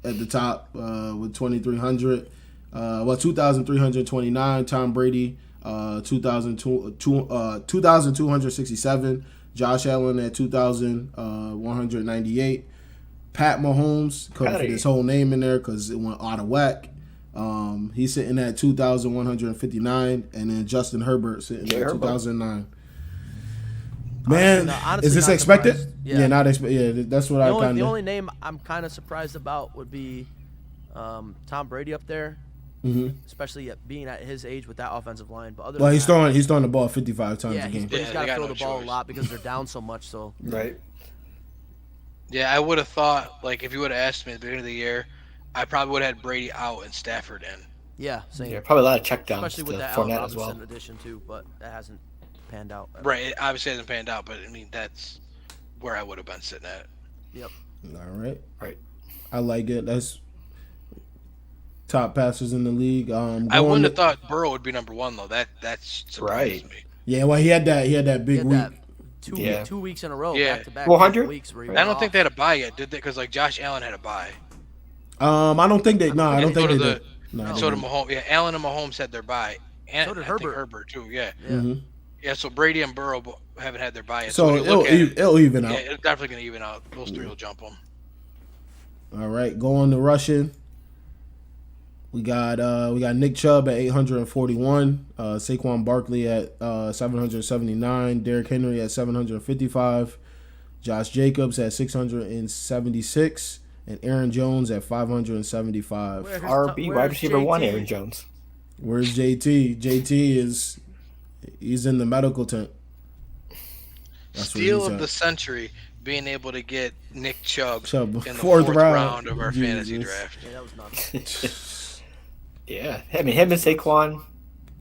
Speaker 1: the top with 2,300. 2,329. Tom Brady 2,267. Josh Allen at 2,198. Pat Mahomes, couldn't fit his whole name in there because it went out of whack. He's sitting at 2,159, and then Justin Herbert sitting at 2,009. Man,
Speaker 4: honestly,
Speaker 1: is this
Speaker 4: not
Speaker 1: expected?
Speaker 4: surprised.
Speaker 1: Yeah, not expected. Yeah, that's what I kind
Speaker 4: The
Speaker 1: of.
Speaker 4: only name I'm kind of surprised about would be Tom Brady up there, especially being at his age with that offensive line. But other
Speaker 1: Well,
Speaker 4: than
Speaker 1: he's
Speaker 4: that,
Speaker 1: throwing the ball 55 times
Speaker 4: yeah,
Speaker 1: a game.
Speaker 4: he's
Speaker 3: Yeah,
Speaker 4: got
Speaker 3: they
Speaker 4: to
Speaker 3: got
Speaker 4: throw
Speaker 3: no
Speaker 4: the ball
Speaker 3: choice.
Speaker 4: a lot because they're down so much. So
Speaker 2: Right.
Speaker 3: Yeah, I would have thought, like, if you would have asked me at the beginning of the year, I probably would have had Brady out and Stafford in.
Speaker 4: yeah, same.
Speaker 2: Yeah, probably a lot of checkdowns
Speaker 4: Especially with
Speaker 2: to
Speaker 4: that Allen
Speaker 2: Fournette as
Speaker 4: Robinson
Speaker 2: well.
Speaker 4: addition too, but that hasn't panned out.
Speaker 3: Right. It obviously hasn't panned out, but I mean, that's where I would have been sitting at.
Speaker 4: Yep.
Speaker 1: All right.
Speaker 2: Right.
Speaker 1: I like it. That's top passers in the league.
Speaker 3: I wouldn't have thought Burrow would be number one, though. That's surprised
Speaker 2: Right.
Speaker 3: me.
Speaker 1: Yeah, well, he had that big
Speaker 4: He had
Speaker 1: week.
Speaker 4: that
Speaker 2: Yeah.
Speaker 4: 2 weeks in a row,
Speaker 3: Yeah.
Speaker 4: back to back.
Speaker 2: 400?
Speaker 4: weeks. Where he
Speaker 3: I
Speaker 4: went
Speaker 3: don't think
Speaker 4: off.
Speaker 3: they had a bye yet, did they? Because, like, Josh Allen had a bye.
Speaker 1: I don't think they. No, I don't
Speaker 3: And
Speaker 1: think
Speaker 3: so
Speaker 1: they
Speaker 3: did
Speaker 1: did. No,
Speaker 3: And
Speaker 1: they
Speaker 3: so did
Speaker 1: didn't.
Speaker 3: Mahomes. Yeah, Allen and Mahomes had their bye. And
Speaker 4: So did
Speaker 3: I think
Speaker 4: Herbert.
Speaker 3: Herbert, too, yeah.
Speaker 4: Yeah.
Speaker 1: Mhm.
Speaker 3: Yeah, so Brady and Burrow haven't had their bye yet.
Speaker 1: So
Speaker 3: when you look at it,
Speaker 1: it'll even
Speaker 3: yeah,
Speaker 1: out.
Speaker 3: it's definitely going to even out. Those three will jump them.
Speaker 1: All right, going to rushing. We got Nick Chubb at 841, Saquon Barkley at 779, Derrick Henry at 755, Josh Jacobs at 676, and Aaron Jones at 575.
Speaker 4: Where's
Speaker 2: RB wide receiver
Speaker 4: JT?
Speaker 2: 1, Aaron Jones.
Speaker 1: Where's JT? He's in the medical tent. That's where
Speaker 3: Steal
Speaker 1: he's
Speaker 3: of
Speaker 1: at.
Speaker 3: the century, being able to get Nick Chubb,
Speaker 1: Chubb,
Speaker 3: in the
Speaker 1: fourth
Speaker 3: fourth
Speaker 1: round.
Speaker 3: round of our fantasy
Speaker 1: Jesus.
Speaker 3: draft.
Speaker 4: Yeah, that was nuts.
Speaker 2: Yeah. I mean, him and Saquon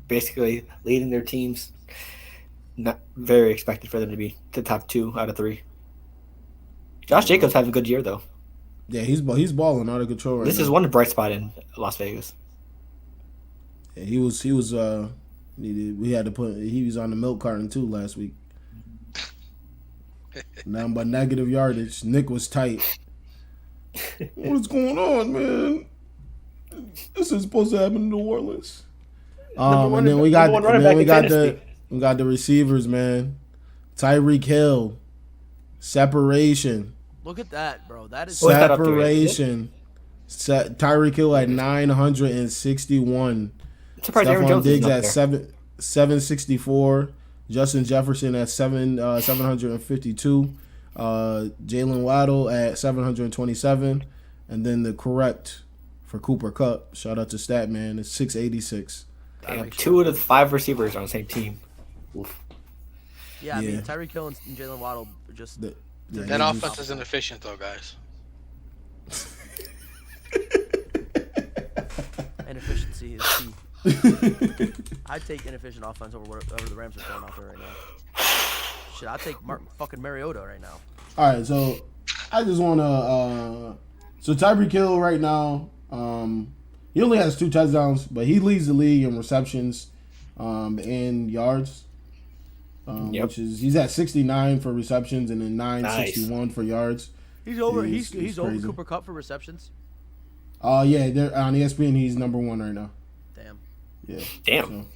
Speaker 2: basically leading their teams. Not very expected for them to be the top 2 out of 3. Josh Jacobs having a good year, though.
Speaker 1: Yeah, he's balling out of control right
Speaker 2: This
Speaker 1: now.
Speaker 2: is one bright spot in Las Vegas.
Speaker 1: Yeah, he was we had to put he was on the milk carton too last week. Nothing but negative yardage. Nick was tight. What's going on, man? This is supposed to happen in New Orleans. And then we got the receivers, man. Tyreek Hill, separation,
Speaker 4: Look at that, bro. That is
Speaker 2: What's that up to,
Speaker 1: separation. Tyreek Hill at 961.
Speaker 2: I'm surprised Aaron
Speaker 1: Stephon
Speaker 2: Jones
Speaker 1: Diggs
Speaker 2: isn't
Speaker 1: at
Speaker 2: up there.
Speaker 1: 764. Justin Jefferson at 752. Jalen Waddle at 727. And then the correct for Cooper Kupp, shout out to Statman, is 686.
Speaker 2: Damn, 2 of the 5 receivers are on the same team. Oof.
Speaker 4: yeah. I mean,
Speaker 1: Yeah.
Speaker 4: Tyreek Hill and Jalen Waddle are just
Speaker 1: Yeah,
Speaker 3: That
Speaker 1: he
Speaker 3: offense is inefficient, though, guys.
Speaker 4: inefficiency is key. I'd take inefficient offense over whatever the Rams are throwing out there right now. shit. I'll take fucking Mariota right now.
Speaker 1: All right, so I just want to. So Tyreek Hill right now, he only has 2 touchdowns, but he leads the league in receptions, and yards. Which is he's at 69 for receptions and then 961 for yards.
Speaker 4: He's over. He's over Cooper Kupp for receptions.
Speaker 1: Yeah, they're on ESPN. He's number 1 right now.
Speaker 4: Damn.
Speaker 1: Yeah.
Speaker 2: Damn.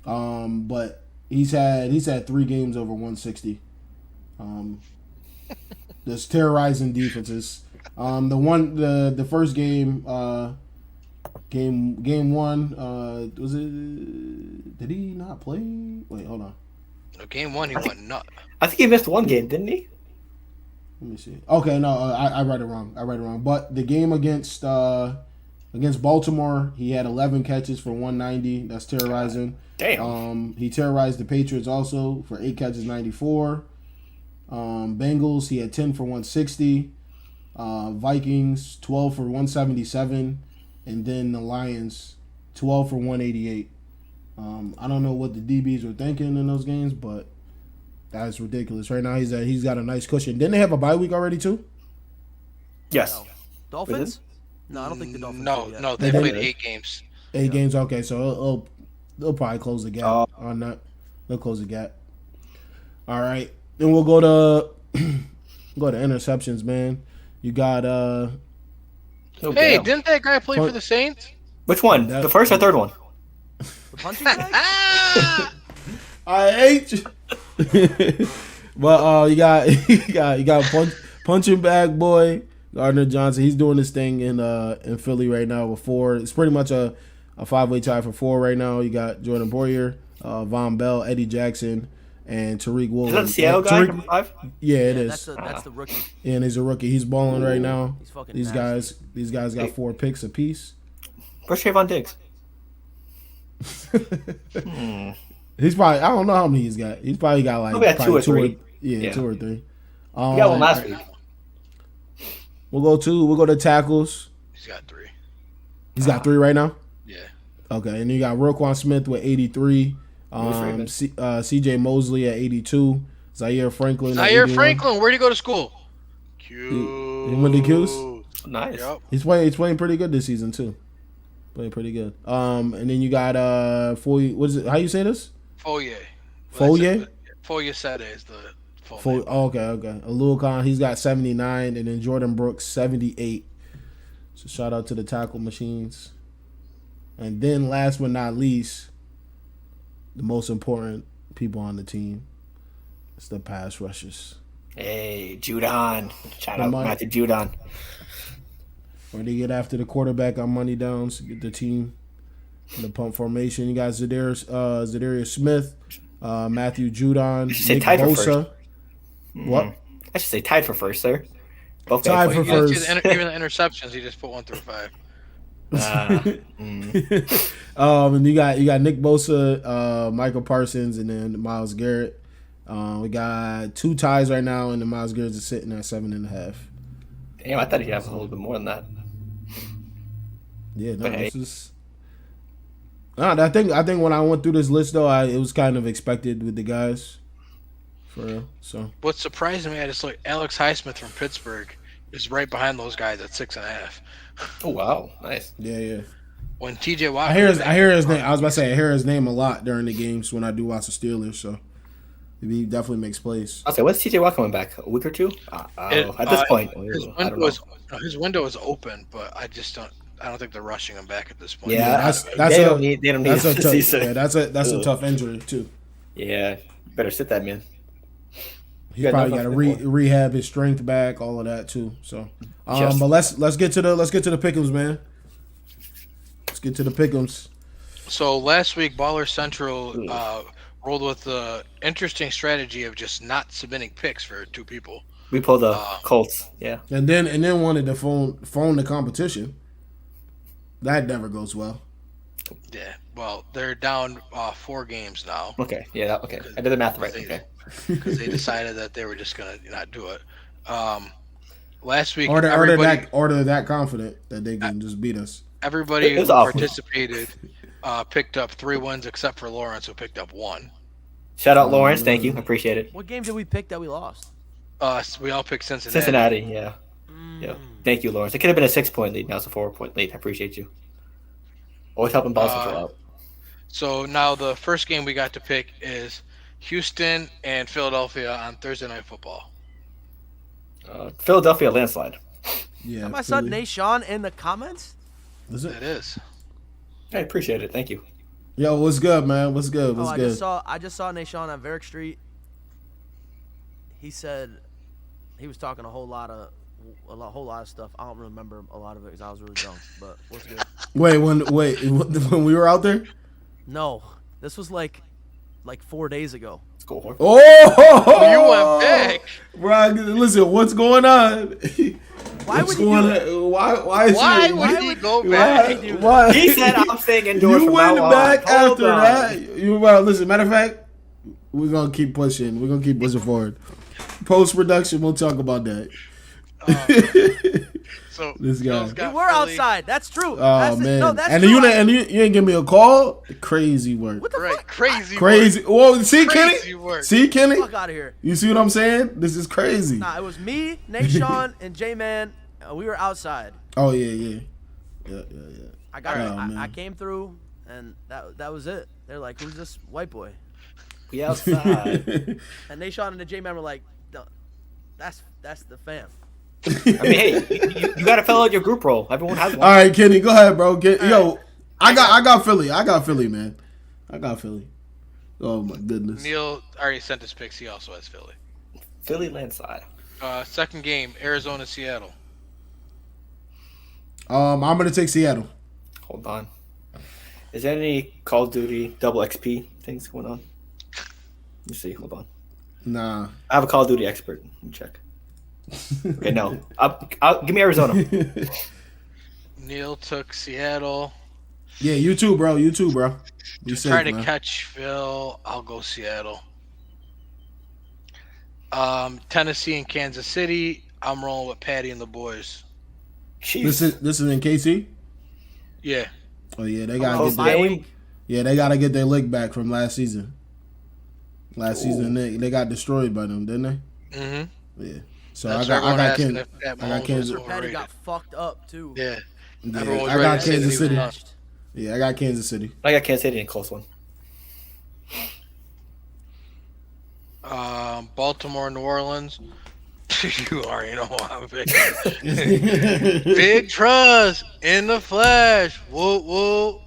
Speaker 1: So, but he's had 3 games over 160. Just terrorizing defenses. The first game, game 1, was it? Did he not play? Wait, hold on.
Speaker 3: No, game 1 he went nut.
Speaker 2: I think he missed 1 game, didn't he?
Speaker 1: Let me see. Okay, no, I read it wrong. But the game against Baltimore, he had 11 catches for 190. That's terrorizing.
Speaker 2: Damn.
Speaker 1: He terrorized the Patriots also for 8 catches, 94. Bengals, he had 10 for 160. Vikings, 12 for 177. And then the Lions, 12 for 188. I don't know what the DBs were thinking in those games, but that's ridiculous. Right now, he's got a nice cushion. Didn't they have a bye week already too?
Speaker 2: Yes.
Speaker 4: No. Dolphins? No, I don't think the Dolphins.
Speaker 3: No, they played 8 games.
Speaker 1: 8 games, okay. So they'll probably close the gap on that. They'll close the gap. All right, then we'll go to interceptions, man. You got
Speaker 3: Hey, didn't that guy play for the Saints?
Speaker 2: Which one? The first or third one?
Speaker 4: The punching bag?
Speaker 1: I hate you. But you got punching bag boy Gardner Johnson. He's doing this thing in Philly right now with 4. It's pretty much a 5-way tie for 4 right now. You got Jordan Boyer, Von Bell, Eddie Jackson, and Tariq Woolen.
Speaker 2: Is that the Seattle guy, number 5?
Speaker 1: Yeah, it is.
Speaker 4: That's the rookie.
Speaker 1: Yeah, and he's a rookie. He's balling right now.
Speaker 4: He's fucking
Speaker 1: These guys got 4 picks apiece.
Speaker 2: Where's Trayvon Diggs?
Speaker 1: He's probably, I don't know how many he's got. He's probably got like
Speaker 2: probably 2 or 3.
Speaker 1: Yeah, 2 or 3.
Speaker 2: He got one last week.
Speaker 1: We'll go to tackles.
Speaker 3: He's got 3.
Speaker 1: He's got 3 right now?
Speaker 3: Yeah.
Speaker 1: Okay, and then you got Roquan Smith with 83. CJ Mosley at 82. Zaire Franklin.
Speaker 3: Where'd he go to school? Q.
Speaker 1: He went to Q's?
Speaker 2: Nice.
Speaker 3: Yep.
Speaker 1: He's playing pretty good this season too. Playing pretty good. And then you got Foye. What is it? How you say this?
Speaker 3: Foye. Foye Sede is the full name.
Speaker 1: Okay. Alul Khan, he's got 79, and then Jordan Brooks 78. So shout out to the tackle machines. And then last but not least, the most important people on the team, it's the pass rushers.
Speaker 2: Hey, Judon. Shout out Matthew Judon.
Speaker 1: Where they get after the quarterback on money downs, get the team in the pump formation. You got Zadarius Smith, Matthew Judon, Nick Bosa. What?
Speaker 2: I should say tied for first, sir. Both
Speaker 1: tied for first.
Speaker 3: Even the interceptions, he just put 1 through 5.
Speaker 1: And you got Nick Bosa, Michael Parsons, and then Myles Garrett. We got 2 ties right now, and the Myles Garrett is sitting at 7.5.
Speaker 2: Damn, I thought he'd have a little bit more than that.
Speaker 1: Yeah, no, this is. I think when I went through this list though, it was kind of expected with the guys. For real. So
Speaker 3: what surprised me, I just like Alex Highsmith from Pittsburgh is right behind those guys at 6.5.
Speaker 2: Oh wow, nice.
Speaker 1: Yeah.
Speaker 3: When TJ Watt,
Speaker 1: I hear his name. I was about to say I hear his name a lot during the games when I do watch the Steelers. So he definitely makes plays.
Speaker 2: I'll say, when's TJ Watt coming back? A week or 2? At this point,
Speaker 3: his window is open, but I don't think they're rushing him back at this point.
Speaker 1: Yeah,
Speaker 2: they don't need
Speaker 1: that's
Speaker 2: him
Speaker 1: a
Speaker 2: this season.
Speaker 1: that's a tough injury too.
Speaker 2: Yeah, you better sit that man.
Speaker 1: He's probably got to rehab his strength back, all of that too. So, but let's get to the pick'ems, man. Let's get to the pick'ems.
Speaker 3: So last week, Baller Central rolled with the interesting strategy of just not submitting picks for 2 people.
Speaker 2: We pulled the Colts, yeah,
Speaker 1: and then wanted to phone the competition. That never goes well.
Speaker 3: Yeah, well, they're down 4 games now.
Speaker 2: Okay, yeah, okay. I did the math right. Okay,
Speaker 3: because they decided that they were just gonna not do it. Last week,
Speaker 1: or they're that confident that they can just beat us.
Speaker 3: Everybody who participated picked up 3 wins except for Lawrence, who picked up 1.
Speaker 2: Shout out Lawrence. Thank you. Appreciate it.
Speaker 4: What game did we pick that we lost?
Speaker 3: We all picked Cincinnati.
Speaker 2: Cincinnati. Yeah. Yeah. Thank you, Lawrence. It could have been a 6-point lead. Now it's a 4-point lead. I appreciate you. Always helping Ball Central out.
Speaker 3: So now the first game we got to pick is Houston and Philadelphia on Thursday Night Football.
Speaker 2: Philadelphia landslide.
Speaker 1: Yeah.
Speaker 4: My son Nashawn in the comments.
Speaker 1: Is it?
Speaker 3: It is.
Speaker 2: I appreciate it. Thank you.
Speaker 1: Yo, what's good, man? What's good? What's
Speaker 4: I
Speaker 1: good?
Speaker 4: just saw Nashawn on Varick Street. He said he was talking a whole lot of stuff. I don't remember a lot of it because I was really drunk. But what's good?
Speaker 1: Wait, when we were out there?
Speaker 4: No, this was like 4 days ago.
Speaker 2: Let's go, Horford.
Speaker 1: Oh,
Speaker 3: You went back.
Speaker 1: Bro, listen, what's going on?
Speaker 4: Why
Speaker 1: What's
Speaker 4: would you
Speaker 1: going
Speaker 4: do that?
Speaker 1: on? Why
Speaker 3: would he go back?
Speaker 1: Why?
Speaker 2: He said I'm staying indoors
Speaker 1: You
Speaker 2: from
Speaker 1: went
Speaker 2: now on.
Speaker 1: back
Speaker 2: Hold
Speaker 1: after
Speaker 2: on.
Speaker 1: that. Listen, matter of fact, we're gonna keep pushing. We're gonna keep pushing forward. Post production, we'll talk about that.
Speaker 3: So
Speaker 1: This guy.
Speaker 3: Phil's
Speaker 4: We
Speaker 3: got
Speaker 4: were
Speaker 3: Philly.
Speaker 4: outside. That's true.
Speaker 1: Oh man!
Speaker 4: No, that's
Speaker 1: and
Speaker 4: true.
Speaker 1: you ain't give me a call. Crazy work.
Speaker 4: What the
Speaker 3: Right,
Speaker 4: fuck?
Speaker 3: crazy.
Speaker 1: Crazy. Whoa, see
Speaker 3: Crazy
Speaker 1: Kenny?
Speaker 3: work.
Speaker 1: See Kenny?
Speaker 4: Fuck out of here.
Speaker 1: You see what I'm saying? This is crazy.
Speaker 4: Nah, it was me, Nashawn, and J-Man. We were outside.
Speaker 1: Oh yeah.
Speaker 4: I got.
Speaker 1: Oh, man.
Speaker 4: I came through, and that was it. They're like, "Who's this white boy?"
Speaker 2: We outside.
Speaker 4: And Nashawn and the J-Man were like, "No, that's the fam."
Speaker 2: I mean, hey, you got to fill out your group role. Everyone has
Speaker 1: All
Speaker 2: one.
Speaker 1: right, Kenny, go ahead, bro. I got Philly. I got Philly, man. I got Philly. Oh my goodness.
Speaker 3: Neil already sent his picks. He also has Philly.
Speaker 2: Philly landslide.
Speaker 3: Second game, Arizona, Seattle.
Speaker 1: I'm gonna take Seattle.
Speaker 2: Hold on. Is there any Call of Duty double XP things going on? Let me see. Hold on.
Speaker 1: Nah.
Speaker 2: I have a Call of Duty expert. Let me check. Okay, no. Give me Arizona.
Speaker 3: Neil took Seattle.
Speaker 1: Yeah, you too, bro. You
Speaker 3: To
Speaker 1: safe,
Speaker 3: try to
Speaker 1: man.
Speaker 3: catch Phil, I'll go Seattle. Tennessee and Kansas City. I'm rolling with Patty and the boys.
Speaker 1: This is in KC.
Speaker 3: Yeah.
Speaker 1: Oh yeah, they
Speaker 2: Oh,
Speaker 1: gotta get
Speaker 2: bye
Speaker 1: their,
Speaker 2: week.
Speaker 1: they gotta get their lick back from last season. Last season they got destroyed by them, didn't they?
Speaker 3: Mm-hmm.
Speaker 1: Yeah. So
Speaker 3: That's
Speaker 1: I
Speaker 3: everyone
Speaker 1: got
Speaker 3: asking
Speaker 1: Kansas.
Speaker 3: if Pat
Speaker 1: I got
Speaker 3: Mahomes was
Speaker 1: Kansas.
Speaker 4: Patty
Speaker 3: overrated.
Speaker 4: got fucked up too.
Speaker 3: Yeah.
Speaker 1: Yeah,
Speaker 3: Everyone was
Speaker 1: I
Speaker 3: ready
Speaker 1: got
Speaker 3: to say that
Speaker 1: Kansas
Speaker 3: he was
Speaker 1: City.
Speaker 3: done.
Speaker 1: Yeah, I got Kansas City.
Speaker 2: I got Kansas City in a close one.
Speaker 3: Baltimore, New Orleans. You already know how I'm big. Big trust in the flesh. Whoa, whoa.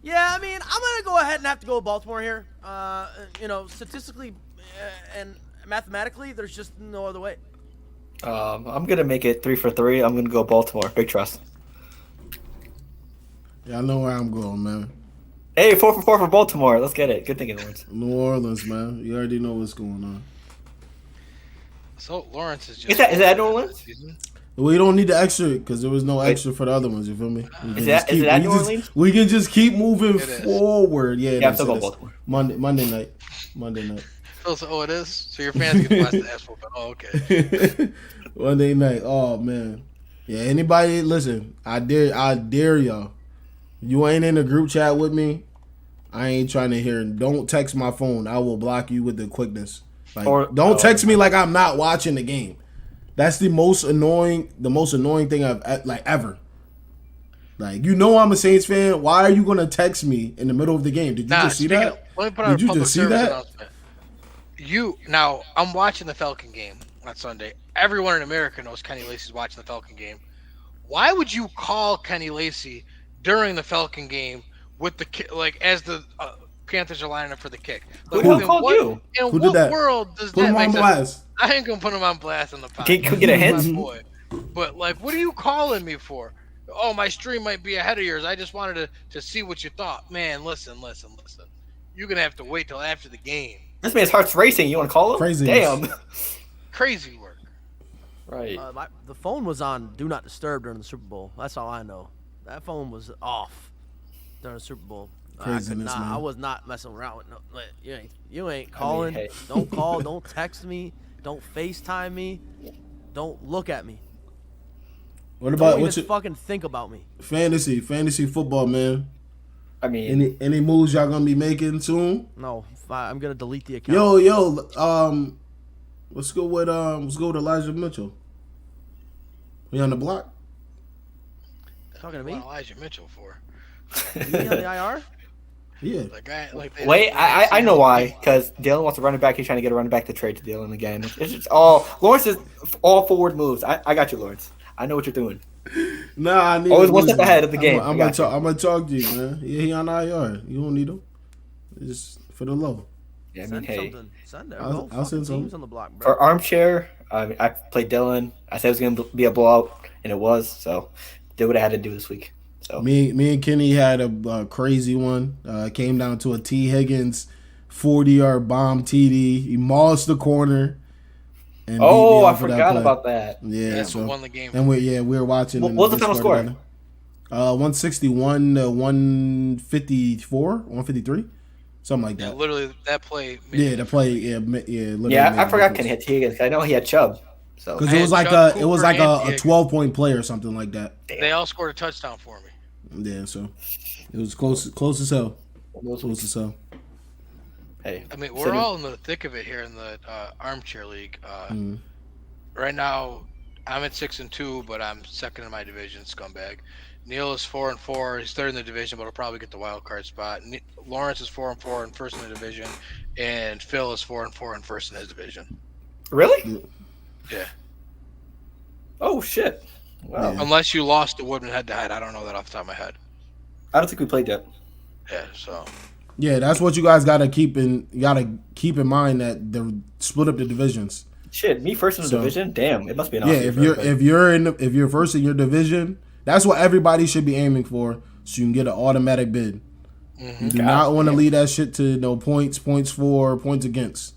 Speaker 4: Yeah, I mean, I'm gonna go ahead and have to go with Baltimore here. Statistically and mathematically, there's just no other way.
Speaker 2: I'm gonna make it 3 for 3. I'm gonna go Baltimore. Big trust.
Speaker 1: Yeah, I know where I'm going, man.
Speaker 2: Hey, 4 for 4 for Baltimore. Let's get it. Good thinking, Lawrence.
Speaker 1: New Orleans, man. You already know what's going on.
Speaker 3: So Lawrence is just.
Speaker 2: Is that New Orleans?
Speaker 1: We don't need the extra because there was no extra for the other ones. You feel me?
Speaker 2: Is it at New Orleans?
Speaker 1: We can just keep moving
Speaker 3: It is.
Speaker 1: forward. Yeah,
Speaker 2: Yeah, I'm
Speaker 1: it
Speaker 2: still
Speaker 1: is.
Speaker 2: going Baltimore.
Speaker 1: Monday night.
Speaker 3: Oh, it is. So your fans get to watch the ass whooping. Oh, okay.
Speaker 1: Monday night. Oh man. Yeah. Anybody? Listen. I dare y'all. You ain't in the group chat with me. I ain't trying to hear. Don't text my phone. I will block you with the quickness. Don't text me like I'm not watching the game. That's the most annoying thing I've ever. Like, you know I'm a Saints fan. Why are you gonna text me in the middle of the game? Did you just see that?
Speaker 3: Let me put out
Speaker 1: Did
Speaker 3: a
Speaker 1: you
Speaker 3: public
Speaker 1: just see
Speaker 3: service
Speaker 1: that?
Speaker 3: announcement. I'm watching the Falcon game on Sunday. Everyone in America knows Kenny Lacy's watching the Falcon game. Why would you call Kenny Lacy during the Falcon game with the as the Panthers are lining up for the kick? Like,
Speaker 2: Who called you?
Speaker 3: In
Speaker 1: Who did
Speaker 3: what
Speaker 1: that?
Speaker 3: world does
Speaker 1: Put
Speaker 3: that
Speaker 1: him
Speaker 3: make
Speaker 1: on
Speaker 3: sense?
Speaker 1: blast.
Speaker 3: I ain't gonna put him on blast on the podcast.
Speaker 2: Can we get a hint?
Speaker 3: My boy. But what are you calling me for? Oh, my stream might be ahead of yours. I just wanted to see what you thought. Man, listen. You're gonna have to wait till after the game.
Speaker 2: This man's heart's racing. You want to call him?
Speaker 1: Craziness.
Speaker 2: Damn.
Speaker 3: Crazy work.
Speaker 2: Right.
Speaker 4: The phone was on Do Not Disturb during the Super Bowl. That's all I know. That phone was off during the Super Bowl.
Speaker 1: Craziness, man.
Speaker 4: I was not messing around with no. You ain't calling.
Speaker 2: hey.
Speaker 4: Don't call. Don't text me. Don't FaceTime me. Don't look at me.
Speaker 1: What
Speaker 4: Don't
Speaker 1: about
Speaker 4: even
Speaker 1: what's your
Speaker 4: fucking think about me.
Speaker 1: fantasy football, man?
Speaker 2: I mean,
Speaker 1: Any moves y'all gonna be making soon?
Speaker 4: No, I'm gonna delete the account.
Speaker 1: Let's go with Elijah Mitchell. We on the block?
Speaker 4: Talking to me?
Speaker 3: What Elijah Mitchell for?
Speaker 4: You on the IR?
Speaker 1: Yeah.
Speaker 3: The guy,
Speaker 2: wait, I know why. Because Dylan wants a running back. He's trying to get a running back to trade to Dylan again. It's just all Lawrence is all forward moves. I got you, Lawrence. I know what you're doing.
Speaker 1: Nah, I need
Speaker 2: always one step ahead of the game.
Speaker 1: I'm gonna talk to you, man. Yeah, he on IR. You don't need him. It's for the low.
Speaker 2: Yeah, I mean,
Speaker 4: Send
Speaker 2: hey,
Speaker 4: something. Send it.
Speaker 1: I'll send
Speaker 4: teams
Speaker 1: something.
Speaker 4: on the block, bro.
Speaker 2: for armchair, I played Dylan. I said it was going to be a blowout, and it was. So did what I had to do this week. So
Speaker 1: Me and Kenny had a crazy one. Came down to a T. Higgins 40-yard bomb TD. He mauled the corner. And
Speaker 2: I forgot about that.
Speaker 1: Yeah, so
Speaker 3: won the game.
Speaker 1: and we were watching.
Speaker 2: What was the final score?
Speaker 1: 161 to 154, 153, something like
Speaker 3: Yeah,
Speaker 1: that.
Speaker 3: literally that play.
Speaker 1: Yeah, the play. Yeah. Literally
Speaker 2: Yeah,
Speaker 1: made
Speaker 2: I
Speaker 1: the
Speaker 2: forgot
Speaker 1: difference.
Speaker 2: Kenny had T. Higgins. I know he had Chubb. So
Speaker 1: Because
Speaker 3: I
Speaker 1: it was
Speaker 3: had
Speaker 1: like
Speaker 3: Chubb
Speaker 1: it was
Speaker 3: Cooper
Speaker 1: like
Speaker 3: and
Speaker 1: a
Speaker 3: Higgins.
Speaker 1: 12-point play or something like that.
Speaker 3: They all scored a touchdown for me.
Speaker 1: Yeah, so it was close as hell.
Speaker 2: those
Speaker 1: Close
Speaker 2: weeks,
Speaker 1: as hell.
Speaker 2: hey,
Speaker 3: I mean, we're all in the thick of it here in the armchair league. Right now, I'm at 6-2, but I'm second in my division, scumbag. Neil is 4-4. He's third in the division, but he'll probably get the wild card spot. Lawrence is 4-4 and first in the division, and Phil is 4-4 and first in his division.
Speaker 2: Really?
Speaker 3: Yeah.
Speaker 2: Oh shit! Wow.
Speaker 1: Yeah.
Speaker 3: Unless you lost to Woodman head-to-head. I don't know that off the top of my head.
Speaker 2: I don't think we played yet.
Speaker 3: Yeah, so.
Speaker 1: Yeah, that's what you guys gotta keep in mind, that they split up the divisions.
Speaker 2: Shit, me first in the division. Damn, it must be an
Speaker 1: Yeah,
Speaker 2: awesome
Speaker 1: if
Speaker 2: year
Speaker 1: you're
Speaker 2: for everybody.
Speaker 1: if you're first in your division, that's what everybody should be aiming for, so you can get an automatic bid. You do not want to leave that shit to no points for, points against,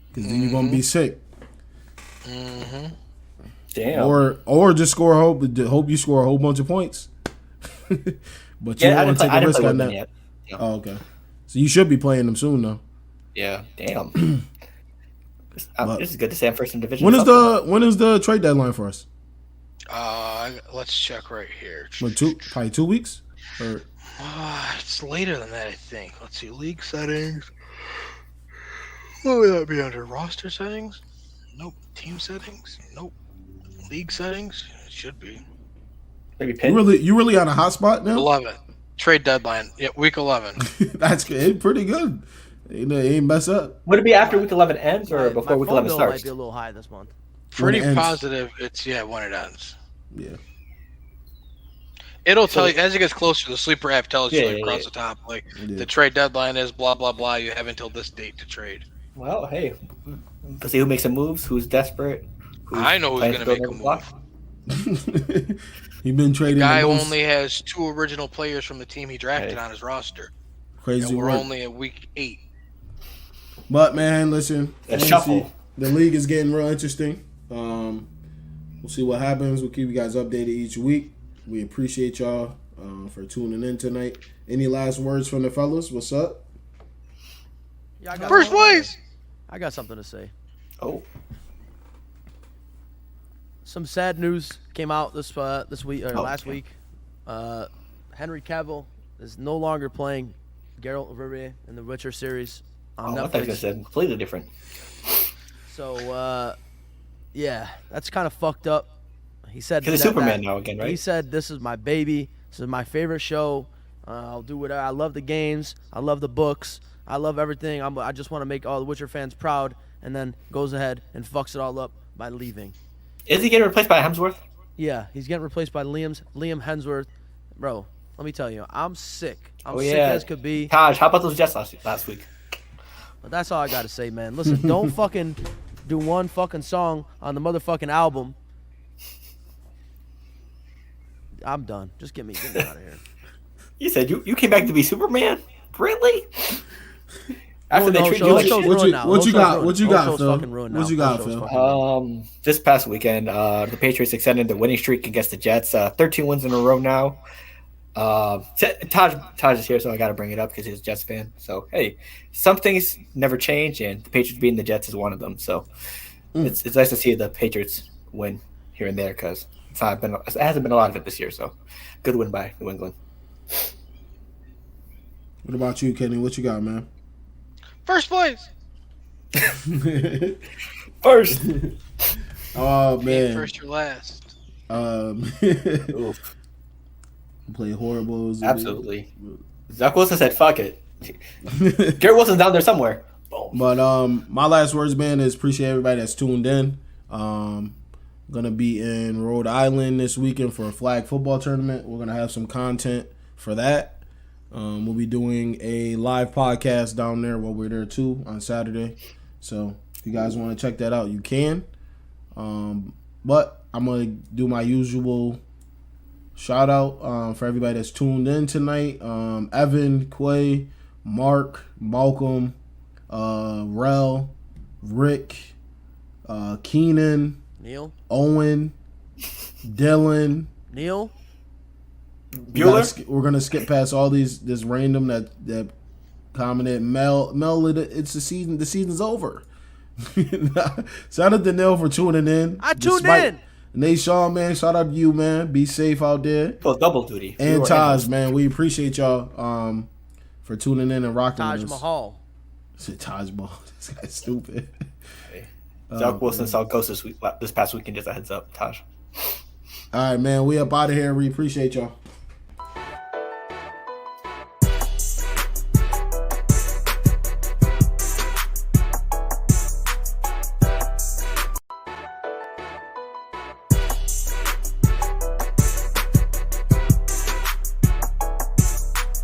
Speaker 1: because then you're gonna be sick.
Speaker 2: Damn.
Speaker 1: Or just hope you score a whole bunch of points. But you
Speaker 2: Yeah,
Speaker 1: don't want to take a risk
Speaker 2: play
Speaker 1: on
Speaker 2: with them
Speaker 1: that.
Speaker 2: yet. Yeah.
Speaker 1: Oh, okay. So you should be playing them soon, though.
Speaker 2: Yeah, damn. This is good to say I'm first in division.
Speaker 1: When is the trade deadline for us?
Speaker 3: Let's check right here.
Speaker 1: Probably 2 weeks. Or
Speaker 3: It's later than that, I think. Let's see. League settings. What would that be under? Roster settings? Nope. Team settings? Nope. League settings? It should be.
Speaker 2: maybe
Speaker 1: you
Speaker 2: pin.
Speaker 1: really on a hot spot now?
Speaker 3: 11. Trade deadline. Yeah, week 11.
Speaker 1: That's good. Pretty good. It ain't mess up.
Speaker 2: Would it be after week 11 ends or
Speaker 4: My
Speaker 2: before week
Speaker 4: phone
Speaker 2: 11
Speaker 4: bill
Speaker 2: starts?
Speaker 4: might be a little high this month.
Speaker 3: Pretty
Speaker 1: ends.
Speaker 3: positive it's, when it ends.
Speaker 1: Yeah.
Speaker 3: It'll tell you, as it gets closer, the sleeper app tells you
Speaker 2: Yeah,
Speaker 3: across
Speaker 2: yeah.
Speaker 3: the top,
Speaker 1: Yeah.
Speaker 3: the trade deadline is blah, blah, blah. You have until this date to trade.
Speaker 2: Well, hey, let's see who makes some moves, who's desperate.
Speaker 3: I know who's
Speaker 2: playing
Speaker 3: going to
Speaker 2: to
Speaker 3: make
Speaker 2: build
Speaker 3: a
Speaker 2: another block.
Speaker 3: move.
Speaker 1: He been trading
Speaker 3: Guy
Speaker 1: the most
Speaker 3: only has 2 original players from the team he drafted on his roster.
Speaker 1: crazy
Speaker 3: And we're
Speaker 1: work.
Speaker 3: only at week 8.
Speaker 1: But man, listen,
Speaker 2: A shuffle.
Speaker 1: the league is getting real interesting. We'll see what happens. We'll keep you guys updated each week. We appreciate y'all for tuning in tonight. Any last words from the fellas? What's up?
Speaker 4: Yeah, I got
Speaker 3: First place!
Speaker 4: I got something to say.
Speaker 2: Oh,
Speaker 4: Some sad news came out this week or
Speaker 2: Oh,
Speaker 4: last
Speaker 2: okay.
Speaker 4: week. Henry Cavill is no longer playing Geralt of Rivia in the Witcher series on
Speaker 2: I thought you were
Speaker 4: Netflix.
Speaker 2: going to say completely different.
Speaker 4: So, yeah, that's kind of fucked up. He said
Speaker 2: Because he's Superman now again, right?
Speaker 4: He said, "This is my baby. This is my favorite show. I'll do whatever. I love the games. I love the books. I love everything. I just want to make all the Witcher fans proud." And then goes ahead and fucks it all up by leaving.
Speaker 2: Is he getting replaced by Hemsworth?
Speaker 4: Yeah, he's getting replaced by Liam Hemsworth. Bro, let me tell you, I'm sick. I'm sick
Speaker 2: yeah.
Speaker 4: as could be.
Speaker 2: Taj, how about those Jets last week?
Speaker 4: But that's all I gotta say, man. Listen, don't fucking do one fucking song on the motherfucking album. I'm done. Just get me out of here.
Speaker 2: You said you came back to be Superman? Really? After they treated you
Speaker 4: Whole
Speaker 2: like
Speaker 4: show's
Speaker 2: shit?
Speaker 4: ruined now.
Speaker 1: What you
Speaker 4: Whole show's
Speaker 1: got?
Speaker 4: ruined.
Speaker 1: What you
Speaker 4: Whole
Speaker 1: got,
Speaker 4: show's
Speaker 1: Phil?
Speaker 4: fucking ruined
Speaker 1: What
Speaker 4: now.
Speaker 1: you
Speaker 4: Whole
Speaker 1: got,
Speaker 4: show's
Speaker 1: Phil?
Speaker 4: fucking ruined.
Speaker 2: This past weekend, the Patriots extended the winning streak against the Jets. 13 wins in a row now. Taj is here, so I got to bring it up because he's a Jets fan. So, hey, some things never change, and the Patriots beating the Jets is one of them. So, it's nice to see the Patriots win here and there because it hasn't been a lot of it this year. So, good win by New England.
Speaker 1: What about you, Kenny? What you got, man?
Speaker 3: First place.
Speaker 2: First.
Speaker 1: Oh
Speaker 3: Ain't
Speaker 1: man.
Speaker 3: first or last.
Speaker 2: Oof.
Speaker 1: Play horrible.
Speaker 2: Absolutely. Zach Wilson said, "Fuck it." Garrett Wilson's down there somewhere. Boom.
Speaker 1: But my last words, man, is appreciate everybody that's tuned in. Gonna be in Rhode Island this weekend for a flag football tournament. We're gonna have some content for that. We'll be doing a live podcast down there while we're there too on Saturday. So if you guys want to check that out, you can. But I'm gonna do my usual shout out for everybody that's tuned in tonight. Evan, Quay, Mark, Malcolm, Rel, Rick, Keenan,
Speaker 4: Neil.
Speaker 1: Owen, Dylan.
Speaker 4: Neil.
Speaker 2: Bueller.
Speaker 1: We're gonna skip past all this random that commented. Mel, it's the season. The season's over. Shout out to Neil for tuning in.
Speaker 4: I tuned in.
Speaker 1: Nate Sean, man, shout out to you, man. Be safe out there.
Speaker 2: Well, double duty.
Speaker 1: And Taj, man, we appreciate y'all for tuning in and rocking
Speaker 4: Taj
Speaker 1: with us.
Speaker 4: Mahal.
Speaker 1: Said Taj Mahal. This guy's stupid.
Speaker 2: Zach Wilson saw Ghost this past weekend. Just a heads up, Taj.
Speaker 1: All right, man. We up out of here. We appreciate y'all.